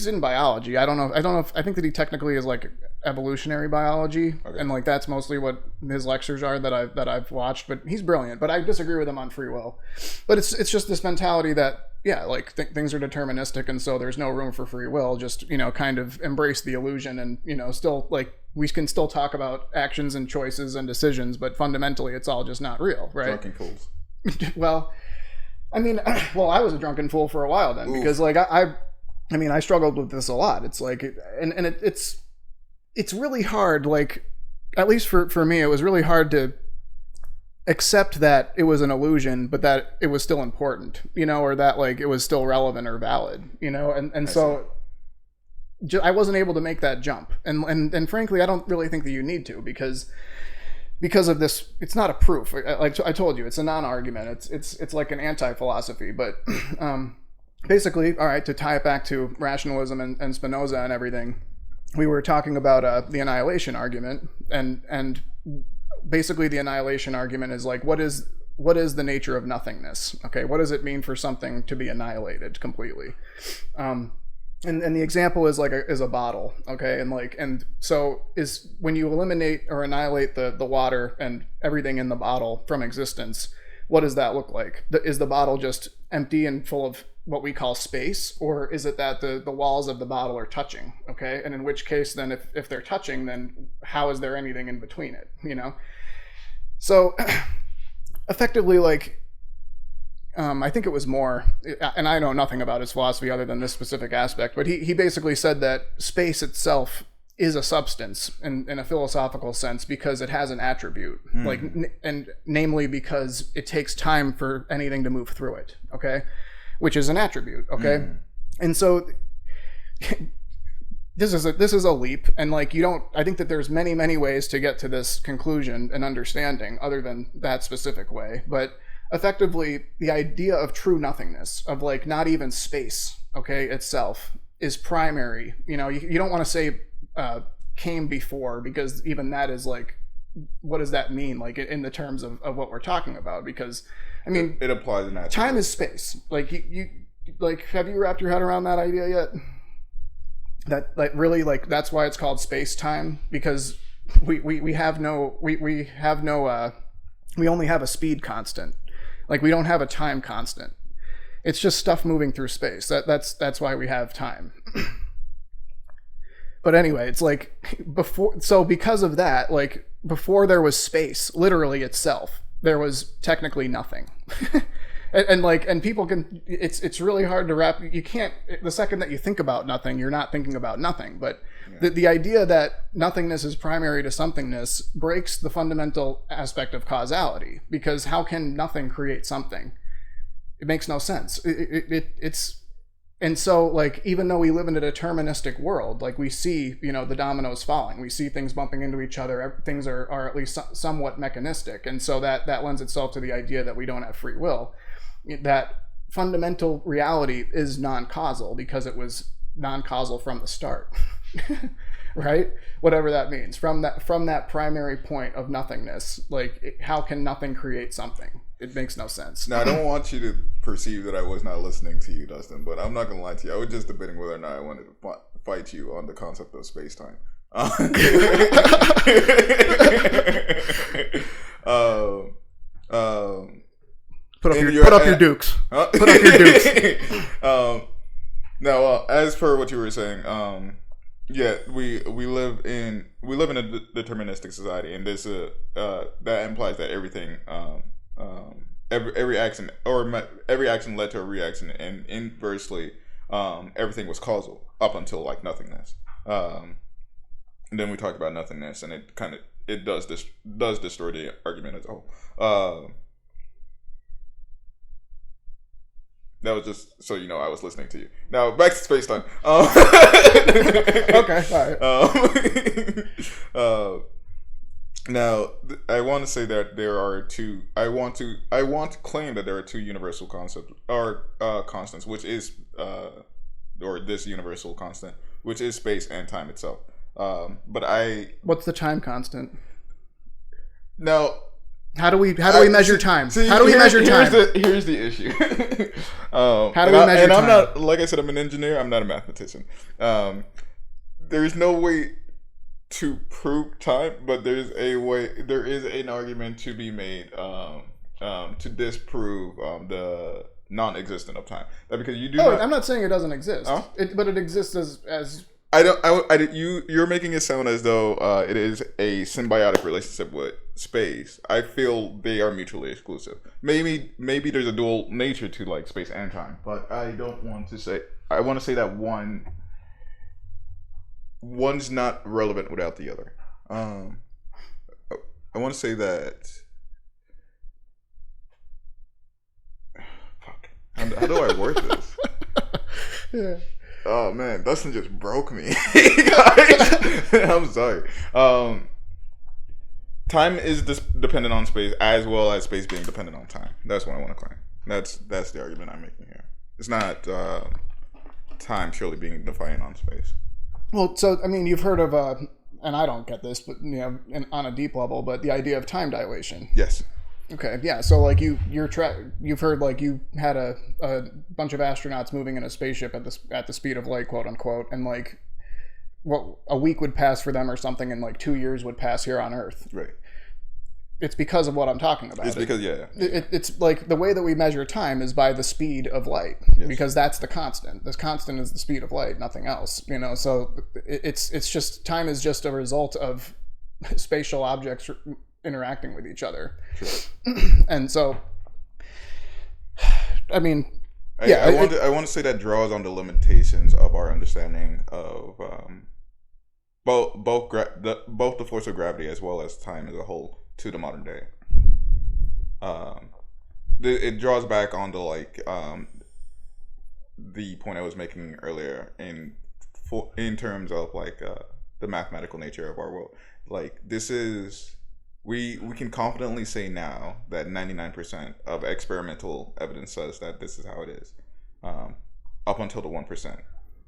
in biology. I don't know if I think that he technically is like evolutionary biology, okay. And like that's mostly what his lectures are that I've watched. But he's brilliant. But I disagree with him on free will. But it's just this mentality that like things are deterministic, and so there's no room for free will. Just kind of embrace the illusion, and still like we can still talk about actions and choices and decisions, but fundamentally it's all just not real, right? Drunken fools. Well, I mean, I was a drunken fool for a while then. Oof. Because like I struggled with this a lot. It's like, it's really hard. Like, at least for me, it was really hard to accept that it was an illusion, but that it was still important, or that like it was still relevant or valid, and so I wasn't able to make that jump. And frankly, I don't really think that you need to, because of this. It's not a proof. Like I told you, it's a non-argument. It's like an anti-philosophy, but, basically, all right, to tie it back to rationalism and Spinoza and everything, we were talking about the annihilation argument, and basically the annihilation argument is like, what is the nature of nothingness? Okay, what does it mean for something to be annihilated completely? And the example is like is a bottle, okay, and so is when you eliminate or annihilate the water and everything in the bottle from existence, what does that look like? Is the bottle just empty and full of what we call space, or is it that the walls of the bottle are touching? Okay, and in which case then if they're touching, then how is there anything in between it? So effectively, like I think it was more, and I know nothing about his philosophy other than this specific aspect, but he basically said that space itself is a substance in a philosophical sense because it has an attribute, like, and namely because it takes time for anything to move through it. Okay. which is an attribute. Okay, and so this is a leap, and like I think that there's many ways to get to this conclusion and understanding other than that specific way, but effectively the idea of true nothingness, of like not even space, okay, itself, is primary. You don't want to say came before, because even that is like, what does that mean, like in the terms of what we're talking about? Because I mean, it applies in that time is space. Like you like, have you wrapped your head around that idea yet? That like really, like, that's why it's called space time, because we only have a speed constant. Like, we don't have a time constant. It's just stuff moving through space. That's why we have time. But anyway, it's like because of that, like, before there was space, literally itself, there was technically nothing. and people can, it's really hard to wrap, you can't, the second that you think about nothing, you're not thinking about nothing. But the idea that nothingness is primary to somethingness breaks the fundamental aspect of causality, because how can nothing create something? It makes no sense. And so, like, even though we live in a deterministic world, like, we see, the dominoes falling, we see things bumping into each other, things are at least somewhat mechanistic. And so that lends itself to the idea that we don't have free will. That fundamental reality is non-causal, because it was non-causal from the start. Right? Whatever that means. From that primary point of nothingness, like, how can nothing create something? It makes no sense. Now, I don't want you to perceive that I was not listening to you, Dustin, but I'm not going to lie to you. I was just debating whether or not I wanted to fight you on the concept of space-time. Put up your dukes. Put up your dukes. Now, as per what you were saying, we live in a deterministic society, and this that implies that everything, every action led to a reaction, and inversely, everything was causal up until like nothingness. And then we talked about nothingness, and it does destroy the argument as a whole. That was just so you know I was listening to you. Now back to space time. Okay, all right. Now I want to say that there are two. I want to claim that there are two universal concepts or constants, which is or this universal constant, which is space and time itself. What's the time constant? Now, how do we measure time? How do we measure time? Here's the issue. How do we measure time? I'm not, like I said, I'm an engineer. I'm not a mathematician. There's no way to prove time, but there is an argument to be made to disprove the non-existence of time. That because you do. I'm not saying it doesn't exist. Huh? But it exists as. You're making it sound as though it is a symbiotic relationship with space. I feel they are mutually exclusive. Maybe there's a dual nature to like space and time, but I don't want to say. I want to say that one's not relevant without the other. I want to say that. Fuck. How do I word this? Yeah. Oh man, Dustin just broke me. I'm sorry. Time is dependent on space as well as space being dependent on time. That's what I want to claim. That's the argument I'm making here. It's not time surely being defined on space. Well, so I mean, you've heard of and I don't get this, but on a deep level, but the idea of time dilation. Yes. Okay, yeah. So like you've heard like you had a bunch of astronauts moving in a spaceship at the speed of light, quote unquote, and like what a week would pass for them or something, and like 2 years would pass here on Earth. Right. It's because of what I'm talking about. It's because it's like the way that we measure time is by the speed of light, because that's the constant. This constant is the speed of light, nothing else. So it's just time is just a result of spatial objects interacting with each other. Sure. And so I mean, I want to say that draws on the limitations of our understanding of both the force of gravity as well as time as a whole to the modern day. It draws back on the the point I was making earlier in terms of like the mathematical nature of our world. Like this is we can confidently say now that 99% of experimental evidence says that this is how it is, up until the 1%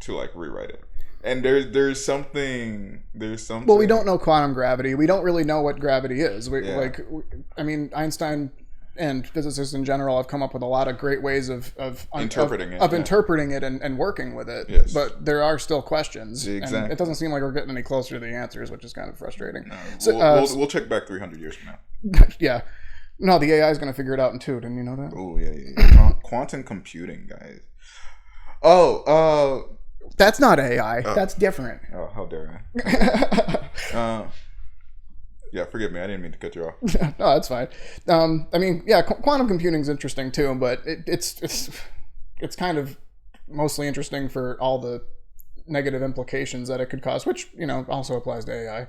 to like rewrite it. And there's something. Well, we don't know quantum gravity. We don't really know what gravity is. Einstein and physicists in general have come up with a lot of great ways of interpreting it and working with it. Yes. But there are still questions. Exactly. And it doesn't seem like we're getting any closer to the answers, which is kind of frustrating. No, we'll check back 300 years from now. Yeah. No, the AI is going to figure it out in 2. Didn't you know that? Oh, yeah. Quantum computing, guys. Oh, that's not AI. That's different. Oh, how dare I? Yeah, forgive me. I didn't mean to cut you off. No, that's fine. Quantum computing is interesting too, but it's kind of mostly interesting for all the negative implications that it could cause, which also applies to AI.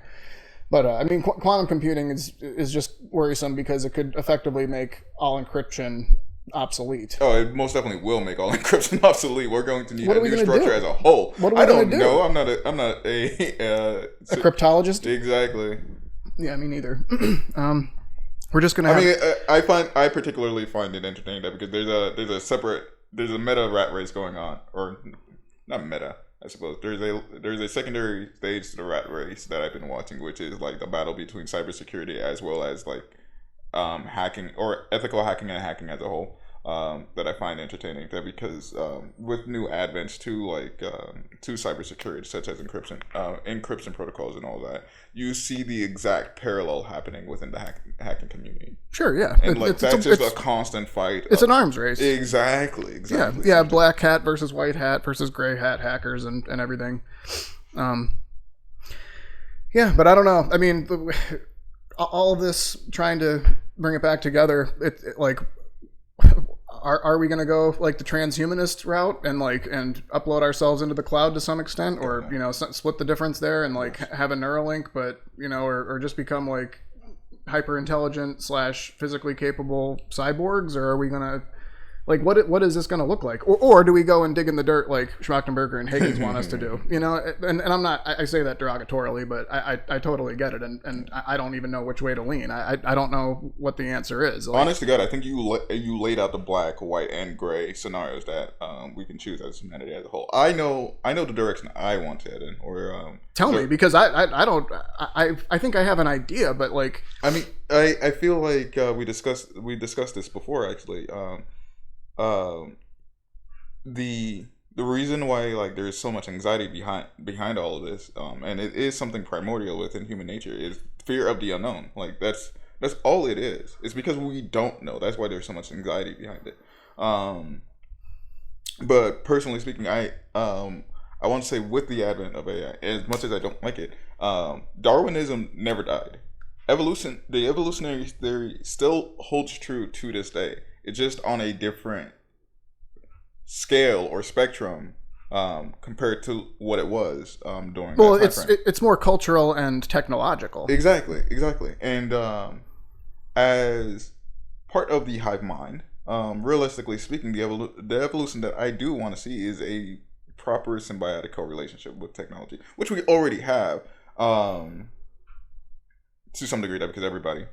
But quantum computing is just worrisome because it could effectively make all encryption obsolete. Oh, it most definitely will make all encryption obsolete. We're going to need a new structure as a whole. I don't know. I'm not a cryptologist. Exactly. Yeah, me neither. We're just gonna. I particularly find it entertaining that because there's a meta rat race going on, or not meta, I suppose. There's a secondary stage to the rat race that I've been watching, which is like the battle between cybersecurity as well as like hacking or ethical hacking and hacking as a whole, that I find entertaining. That because with new advents to to cybersecurity, such as encryption protocols and all that, you see the exact parallel happening within the hacking community. Sure, yeah, and that's just a constant fight. It's an arms race. Exactly. Yeah, black hat versus white hat versus gray hat hackers and everything. Yeah, but I don't know. I mean, all of this trying to bring it back together, are we going to go like the transhumanist route and upload ourselves into the cloud to some extent, or split the difference there and have a Neuralink, but or just become like hyper intelligent / physically capable cyborgs, or are we going to what is this going to look like, or do we go and dig in the dirt like Schmachtenberger and Higgins want us to do? And I'm not. I say that derogatorily, but I totally get it, and I don't even know which way to lean. I don't know what the answer is. Honest to God, I think you laid out the black, white, and gray scenarios that we can choose as humanity as a whole. I know the direction I want to head in. Or tell me, because I don't. I think I have an idea, but I feel like we discussed this before actually. The reason why there's so much anxiety behind all of this, and it is something primordial within human nature, is fear of the unknown. That's all it is. It's because we don't know. That's why there's so much anxiety behind it. But personally speaking, I want to say with the advent of AI, as much as I don't like it, Darwinism never died. The evolutionary theory still holds true to this day. It's just on a different scale or spectrum compared to what it was during. Well, it's more cultural and technological. Exactly, and as part of the hive mind, realistically speaking, the evolution that I do want to see is a proper symbiotic co-relationship with technology, which we already have to some degree, because everybody,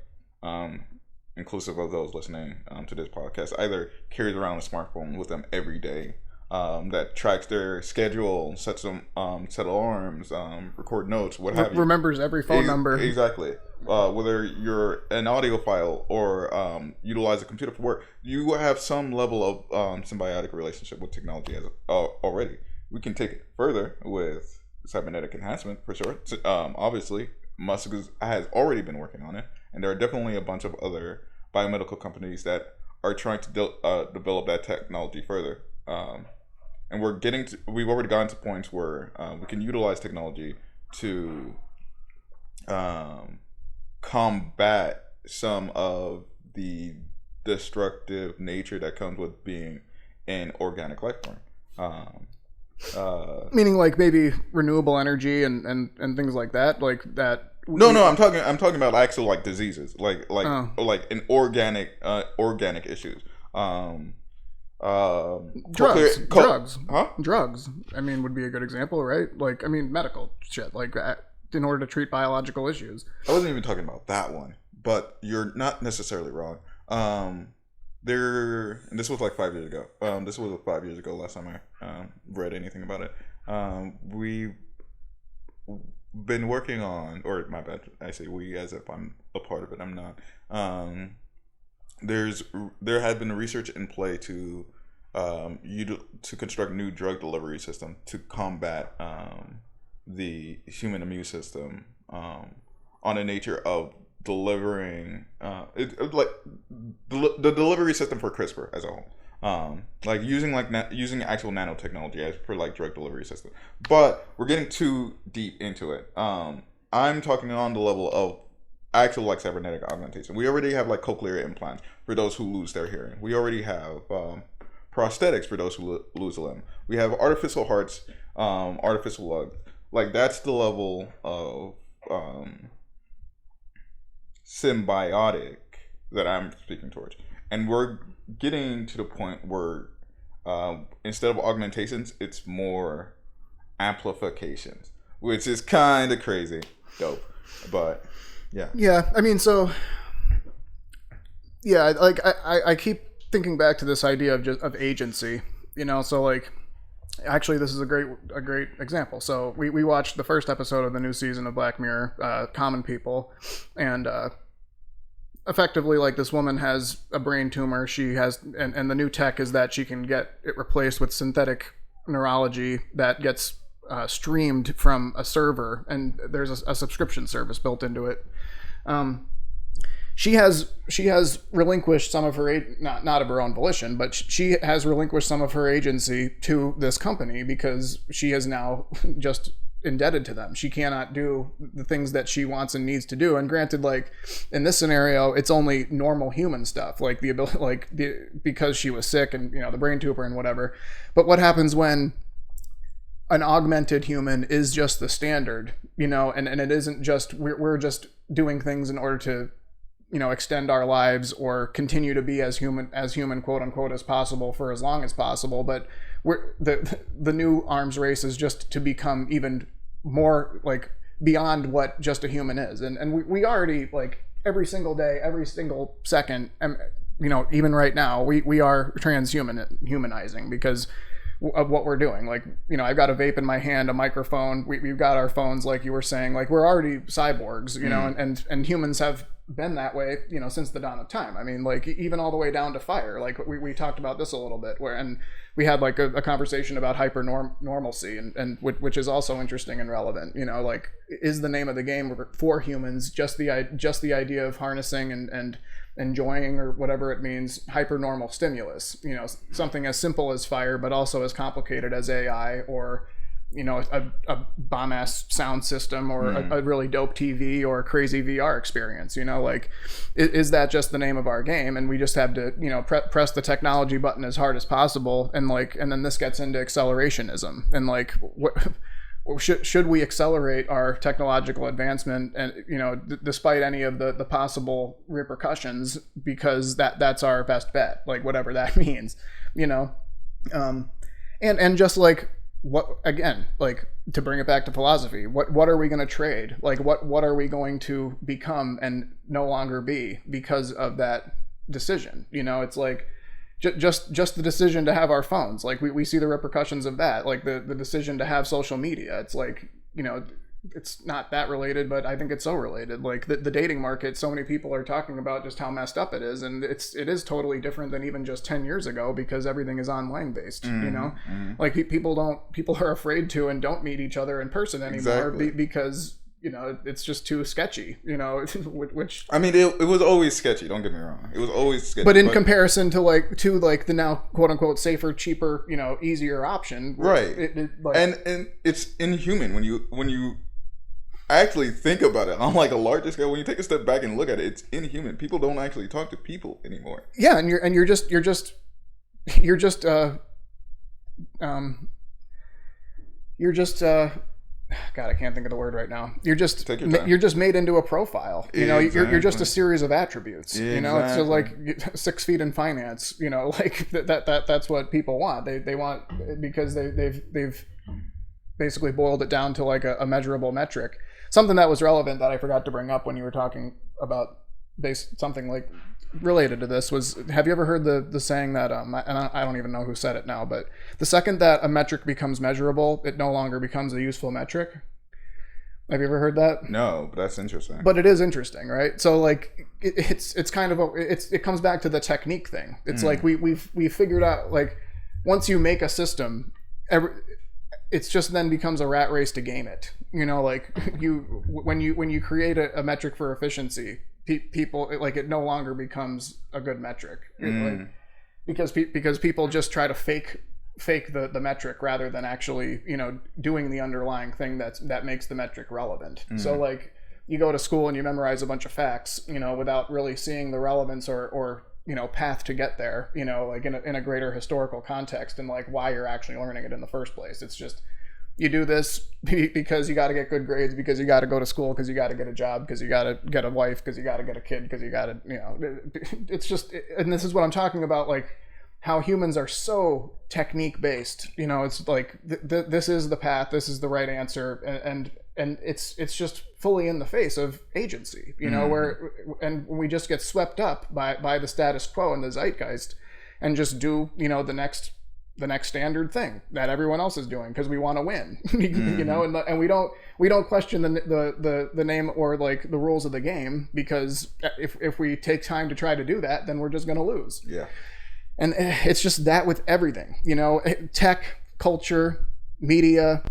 inclusive of those listening to this podcast, either carries around a smartphone with them every day that tracks their schedule, sets alarms, record notes, what have you. Remembers every phone number. Exactly. Whether you're an audiophile or utilize a computer for work, you have some level of symbiotic relationship with technology already. We can take it further with cybernetic enhancement for sure. Obviously, Musk has already been working on it. And there are definitely a bunch of other biomedical companies that are trying to develop that technology further. And we've already gotten to points where we can utilize technology to combat some of the destructive nature that comes with being an organic life form. Meaning maybe renewable energy and things like that, that. No, I'm talking about actual diseases, like an organic issues. Drugs. I mean, would be a good example, right? Like, I mean, medical shit, like in order to treat biological issues. I wasn't even talking about that one, but you're not necessarily wrong. And this was like 5 years ago. This was 5 years ago last time I read anything about it. We've been working on, or my bad, I say we as if I'm a part of it. I'm not. There had been research in play to construct new drug delivery system to combat the human immune system on the nature of delivering the delivery system for CRISPR as a whole, like using actual nanotechnology as for like drug delivery system. But we're getting too deep into it. I'm talking on the level of actual like cybernetic augmentation. We already have like cochlear implants for those who lose their hearing. We already have prosthetics for those who lose a limb. We have artificial hearts, artificial lungs. Like that's the level of symbiotic that I'm speaking towards. And we're getting to the point where instead of augmentations, it's more amplifications, which is kind of crazy. Dope. But yeah. Yeah, I mean, so yeah, like I keep thinking back to this idea of agency, you know. So like, actually, this is a great example. So we watched the first episode of the new season of Black Mirror, Common People, and effectively, like, this woman has a brain tumor. She has, and the new tech is that she can get it replaced with synthetic neurology that gets streamed from a server, and there's a subscription service built into it. She has relinquished some of her not of her own volition, but she has relinquished some of her agency to this company because she is now just indebted to them. She cannot do the things that she wants and needs to do. And granted, like in this scenario, it's only normal human stuff, like the ability, because she was sick and, you know, the brain tumor and whatever. But what happens when an augmented human is just the standard, you know, and it isn't just we're just doing things in order to, you know, extend our lives or continue to be as human quote unquote as possible for as long as possible. But the new arms race is just to become even more like beyond what just a human is. And we already, like, every single day, every single second, and, you know, even right now, we are humanizing because of what we're doing. Like, you know, I've got a vape in my hand, a microphone. We've got our phones, like you were saying. Like, we're already cyborgs, you know, and humans have been that way, you know, since the dawn of time. I mean, like, even all the way down to fire. Like, we talked about this a little bit, and we had like a conversation about normalcy, and which is also interesting and relevant. You know, like, is the name of the game for humans just the idea of harnessing and enjoying, or whatever it means, hypernormal stimulus, you know, something as simple as fire, but also as complicated as AI, or, you know, a bomb-ass sound system, or a really dope TV, or a crazy VR experience, you know, like, is that just the name of our game? And we just have to, you know, press the technology button as hard as possible. And like, and then this gets into accelerationism, and like, what should we accelerate our technological advancement, and, you know, despite any of the possible repercussions, because that's our best bet, like, whatever that means, you know. And just like, what, again, like, to bring it back to philosophy, what are we going to trade? Like, what are we going to become and no longer be because of that decision? You know, it's like, just the decision to have our phones, like, we see the repercussions of that, like the decision to have social media. It's like, you know, it's not that related, but I think it's so related. Like the dating market, so many people are talking about just how messed up it is, and it is totally different than even just 10 years ago, because everything is online based. You know, like people are afraid to and don't meet each other in person anymore. Exactly. Because, you know, it's just too sketchy, you know, which, I mean, it was always sketchy. Don't get me wrong. It was always sketchy. But in comparison to the now quote unquote safer, cheaper, you know, easier option. Right. And it's inhuman when you actually think about it on like a larger scale. When you take a step back and look at it, it's inhuman. People don't actually talk to people anymore. Yeah. And you're just God, I can't think of the word right now. You're just Take your time. you're just made into a profile. You know, you're just a Exactly. series of attributes. You know, it's just Exactly. like 6 feet in finance. You know, like that's what people want. They want, because they've basically boiled it down to like a measurable metric. Something that was relevant that I forgot to bring up when you were talking about something like related to this was, have you ever heard the saying that and I don't even know who said it now, but the second that a metric becomes measurable, it no longer becomes a useful metric? Have you ever heard that? No, but that's interesting. But it is interesting, right? So like it's kind of it comes back to the technique thing. It's like we figured out, like, once you make a system, it's just then becomes a rat race to game it. You know, like when you create a metric for efficiency, people, like, it no longer becomes a good metric. Like, because people just try to fake the metric rather than actually, you know, doing the underlying thing that makes the metric relevant. So like, you go to school and you memorize a bunch of facts, you know, without really seeing the relevance or you know, path to get there, you know, like in a greater historical context, and like why you're actually learning it in the first place. It's just, you do this because you got to get good grades, because you got to go to school, because you got to get a job, because you got to get a wife, because you got to get a kid, because you got to, you know, it's just, and this is what I'm talking about, like how humans are so technique based. You know, it's like this is the path, this is the right answer, and it's just fully in the face of agency, you know, and we just get swept up by the status quo and the zeitgeist, and just do, you know, the next standard thing that everyone else is doing because we want to win. You know, and we don't question the name or like the rules of the game, because if we take time to try to do that, then we're just going to lose. Yeah. And it's just that with everything, you know, tech, culture, media,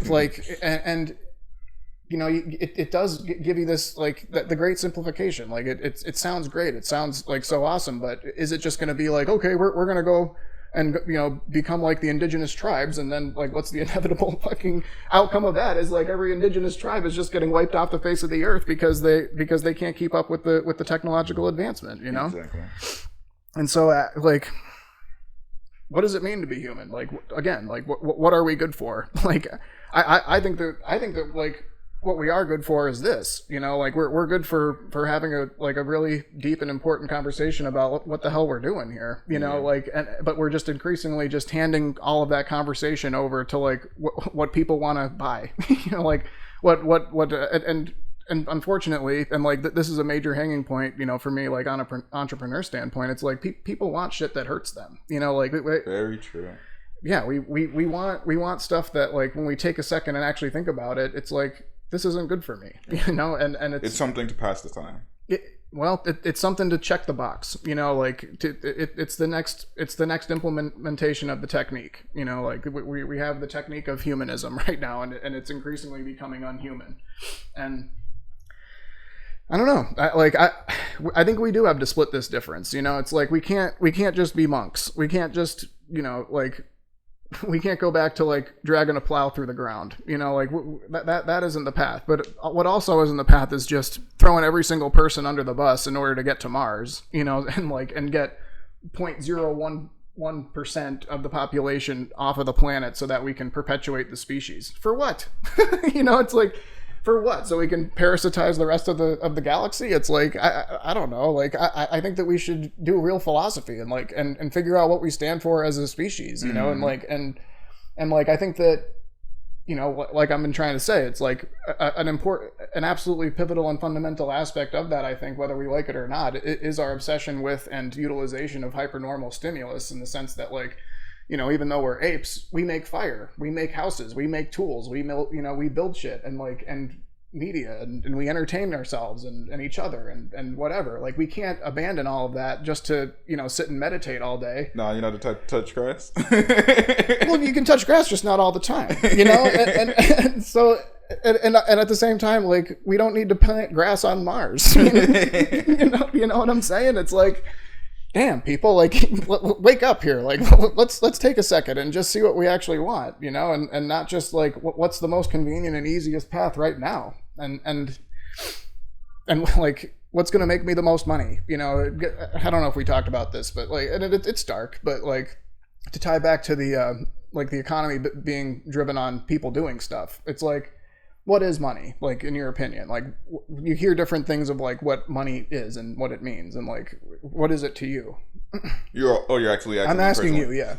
like, and you know, it does give you this, like, the great simplification. Like it sounds great. It sounds like so awesome, but is it just going to be like, okay, we're going to go and, you know, become like the indigenous tribes, and then like what's the inevitable fucking outcome of that is like every indigenous tribe is just getting wiped off the face of the earth because they can't keep up with the technological advancement, you know? Exactly. And so like, what does it mean to be human? Like, again, like what are we good for? Like I think that like what we are good for is this, you know, like we're good for having a really deep and important conversation about what the hell we're doing here, you know, like, but we're just increasingly just handing all of that conversation over to like what people want to buy, you know, like and unfortunately, and like this is a major hanging point, you know, for me, like on an entrepreneur standpoint, it's like people want shit that hurts them, you know, like very true. Yeah, we want stuff that, like, when we take a second and actually think about it, it's like, this isn't good for me, you know, and it's something to pass the time. It's something to check the box, you know, like it's the next implementation of the technique, you know, like we have the technique of humanism right now, and it's increasingly becoming unhuman, and I don't know, I think we do have to split this difference, you know. It's like we can't just be monks, we can't just, you know, like, we can't go back to like dragging a plow through the ground, you know, like that isn't the path. But what also isn't the path is just throwing every single person under the bus in order to get to Mars, you know, and get 0.011% of the population off of the planet so that we can perpetuate the species. For what? You know, it's like, for what? So we can parasitize the rest of the galaxy? It's like, I don't know. Like, I think that we should do real philosophy and like, and figure out what we stand for as a species, you know, and like, and like, I think that, you know, like I've been trying to say, it's like an absolutely pivotal and fundamental aspect of that, I think, whether we like it or not, is our obsession with and utilization of hypernormal stimulus, in the sense that, like, you know, even though we're apes, we make fire, we make houses, we make tools, we build shit, and like, and media, and we entertain ourselves and each other and whatever. Like, we can't abandon all of that just to, you know, sit and meditate all day. No, you know, to touch grass. Well, you can touch grass, just not all the time, you know. And so, and at the same time, like, we don't need to plant grass on Mars. You know what I'm saying? It's like, damn, people, like, wake up here. Like, let's take a second and just see what we actually want, you know, and not just like what's the most convenient and easiest path right now, and like, what's going to make me the most money, you know. I don't know if we talked about this, but like, and it's dark, but like, to tie back to the like the economy being driven on people doing stuff. It's like, what is money? Like, in your opinion, like you hear different things of like what money is and what it means, and like, what is it to you? You're actually I'm asking you, yeah.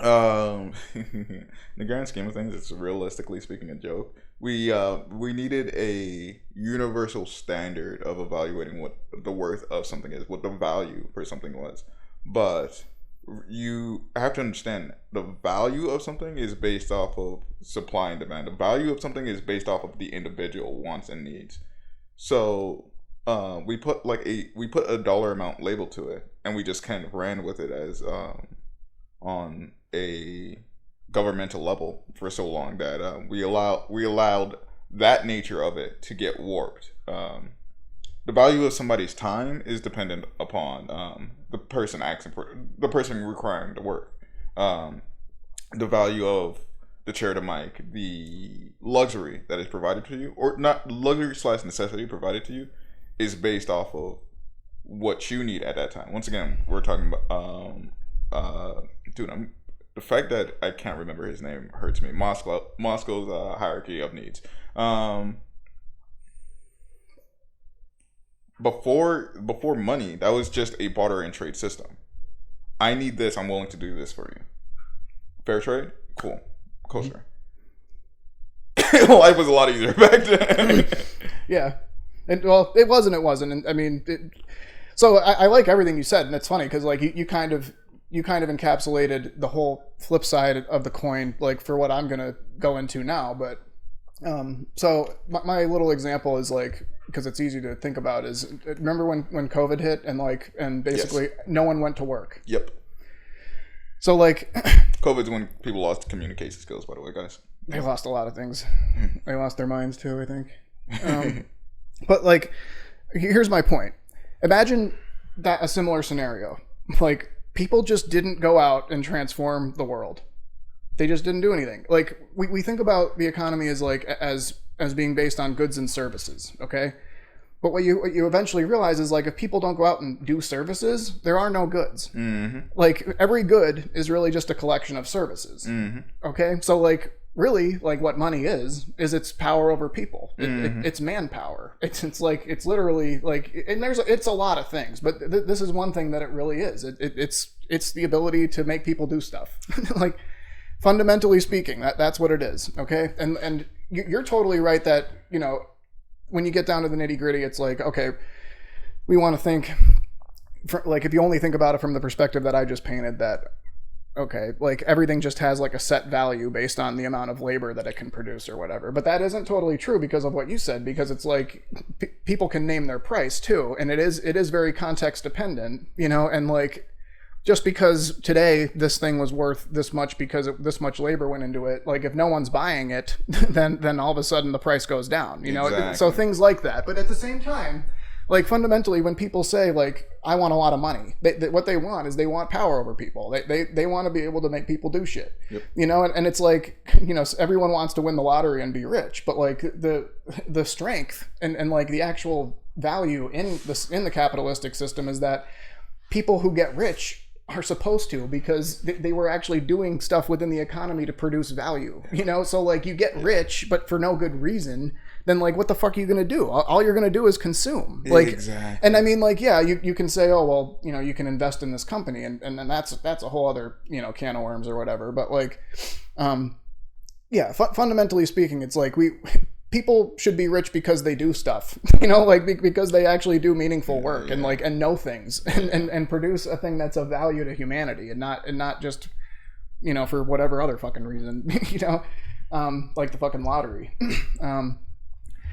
In the grand scheme of things, it's realistically speaking a joke. We needed a universal standard of evaluating what the worth of something is, what the value for something was. But you have to understand the value of something is based off of supply and demand. The value of something is based off of the individual wants and needs. So we put a dollar amount label to it, and we just kind of ran with it as on a governmental level for so long that we allowed that nature of it to get warped. The value of somebody's time is dependent upon the person the person requiring the work. The value of the chair to mic, the luxury that is provided to you, or not luxury / necessity provided to you, is based off of what you need at that time. Once again, we're talking about the fact that I can't remember his name hurts me. Maslow's hierarchy of needs. Before money, that was just a barter and trade system. I need this, I'm willing to do this for you. Fair trade? Cool. Kosher. Life was a lot easier back then. Yeah. Well, it wasn't. And I mean, so I like everything you said, and it's funny because like you kind of encapsulated the whole flip side of the coin, like for what I'm gonna go into now. But so my little example is like, because it's easy to think about, is remember when COVID hit and basically no one went to work. Yep. So like COVID's when people lost communication skills, by the way, guys. They lost a lot of things. They lost their minds too, I think. But like, here's my point. Imagine that a similar scenario. Like, people just didn't go out and transform the world. They just didn't do anything. Like, we think about the economy as like as being based on goods and services, okay? But what you eventually realize is like, if people don't go out and do services, there are no goods. Mm-hmm. Like, every good is really just a collection of services. Mm-hmm. Okay? So like, really, like, what money is its power over people. It's manpower. It's like, it's literally like, and it's a lot of things, but this is one thing that it really is. It's the ability to make people do stuff. Like, fundamentally speaking, that's what it is. Okay? And you're totally right that, you know, when you get down to the nitty gritty, it's like, okay, we want to think, like, if you only think about it from the perspective that I just painted, that, okay, like, everything just has like a set value based on the amount of labor that it can produce or whatever. But that isn't totally true because of what you said, because it's like people can name their price too. And it is very context dependent, you know, and like, just because today this thing was worth this much because this much labor went into it, like, if no one's buying it, then all of a sudden the price goes down, you know? Exactly. So things like that. But at the same time, like, fundamentally, when people say, like, I want a lot of money, what they want is they want power over people. They want to be able to make people do shit. Yep. You know, and it's like, you know, everyone wants to win the lottery and be rich, but like the strength and like the actual value in the capitalistic system is that people who get rich are supposed to, because they were actually doing stuff within the economy to produce value, you know? So like, you get rich, but for no good reason, then like, what the fuck are you going to do? All you're going to do is consume. Like, exactly. And I mean, like, yeah, you can say, oh, well, you know, you can invest in this company, and then that's a whole other, you know, can of worms or whatever. But like, yeah, fundamentally speaking, it's like people should be rich because they do stuff, you know, like, because they actually do meaningful work and like, and know things and produce a thing that's of value to humanity, and not just, you know, for whatever other fucking reason, you know, like the fucking lottery.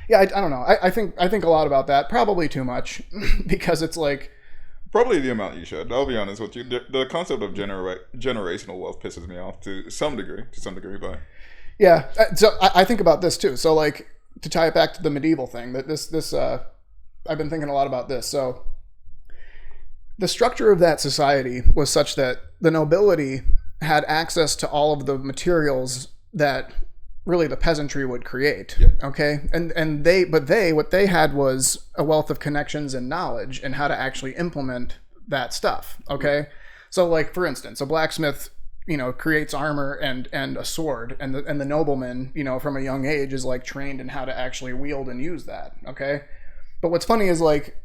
Yeah, I don't know. I think a lot about that, probably too much, because it's like, probably the amount you should. I'll be honest with you. The concept of generational wealth pisses me off to some degree, but yeah. So I think about this too. So like, to tie it back to the medieval thing, that this I've been thinking a lot about this. So the structure of that society was such that the nobility had access to all of the materials that really the peasantry would create. Yep. Okay. And what they had was a wealth of connections and knowledge and how to actually implement that stuff. Okay. So like, for instance, a blacksmith, creates armor and a sword, and the nobleman, from a young age is like trained in how to actually wield and use that. Okay. But what's funny is like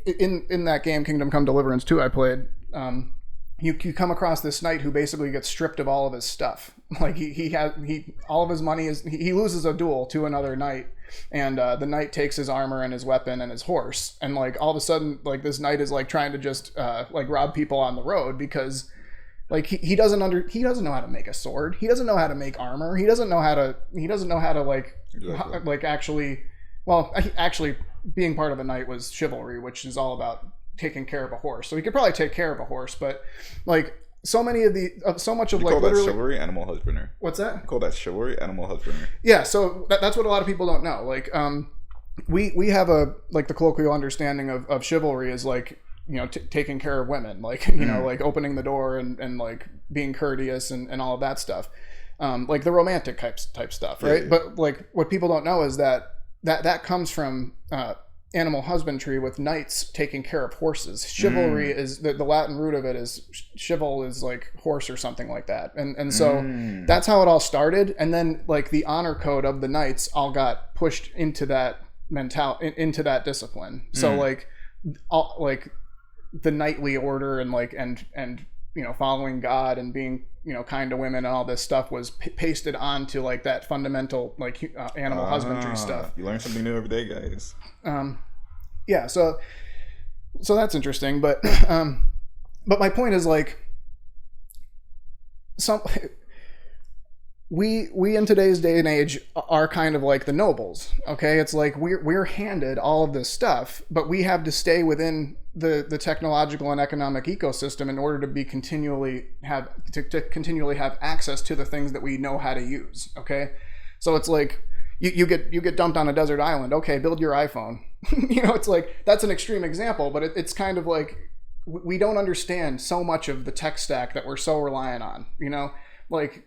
in that game, Kingdom Come Deliverance 2 I played, you come across this knight who basically gets stripped of all of his stuff. Like he all of his money is, he loses a duel to another knight, and the knight takes his armor and his weapon and his horse, and like all of a sudden like this knight is like trying to just like rob people on the road, because like he doesn't know how to make a sword, he doesn't know how to make armor, he doesn't know how to like Exactly. like actually being part of a knight was chivalry, which is all about taking care of a horse. So he could probably take care of a horse, but like so much of You like call that literally, chivalry, animal husbandry. what's that? You call that chivalry, animal husbandry. Yeah, so that's what a lot of people don't know. Like we have a like the colloquial understanding of chivalry is like taking care of women, like like opening the door and like being courteous and all of that stuff, like the romantic type stuff, right? Yeah. But like what people don't know is that comes from animal husbandry, with knights taking care of horses. Chivalry is the Latin root of it is chival is like horse or something like that, and so that's how it all started. And then like the honor code of the knights all got pushed into that into that discipline. So like all like the knightly order and like and following God and being kind to women and all this stuff was pasted onto like that fundamental like animal husbandry stuff. You learn something new every day, guys. Yeah, so that's interesting, but my point is like we in today's day and age are kind of like the nobles. Okay, it's like we're handed all of this stuff, but we have to stay within the technological and economic ecosystem in order to be continually have access to the things that we know how to use. Okay, so it's like you get dumped on a desert island. Okay, build your iPhone. It's like that's an extreme example, but it's kind of like we don't understand so much of the tech stack that we're so reliant on. Like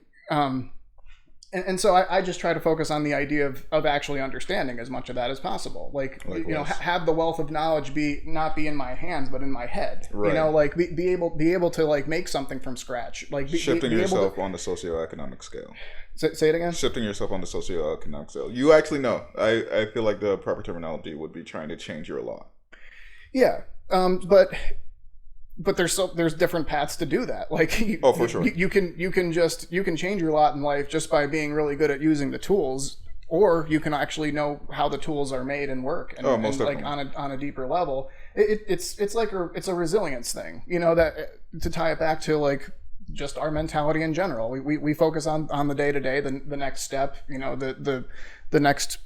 and so I just try to focus on the idea of actually understanding as much of that as possible. Like, have the wealth of knowledge not be in my hands, but in my head. Right. Like be able to like make something from scratch. Like shifting yourself on the socioeconomic scale. Say it again. Shifting yourself on the socioeconomic scale. You actually know. I feel like the proper terminology would be trying to change your law. Yeah. But there's different paths to do that. Like for sure. You can change your lot in life just by being really good at using the tools, or you can actually know how the tools are made and work, and like on a deeper level. It's a resilience thing, that to tie it back to like just our mentality in general. We focus on the day to day, the next step, the next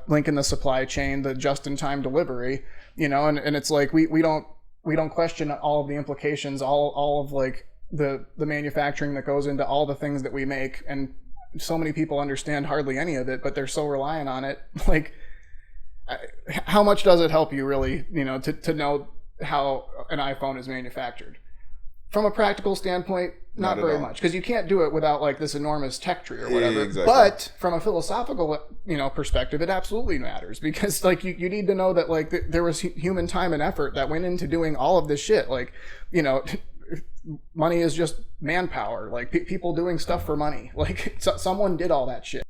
link in the supply chain, the just in time delivery, and it's like we don't question all of the implications, all of like the manufacturing that goes into all the things that we make. And so many people understand hardly any of it, but they're so reliant on it. Like, how much does it help you really, to know how an iPhone is manufactured? From a practical standpoint, not very much, because you can't do it without like this enormous tech tree or whatever. Exactly. But from a philosophical, perspective, it absolutely matters, because like you need to know that like there was human time and effort that went into doing all of this shit. Like, money is just manpower, like people doing stuff for money. Like someone did all that shit.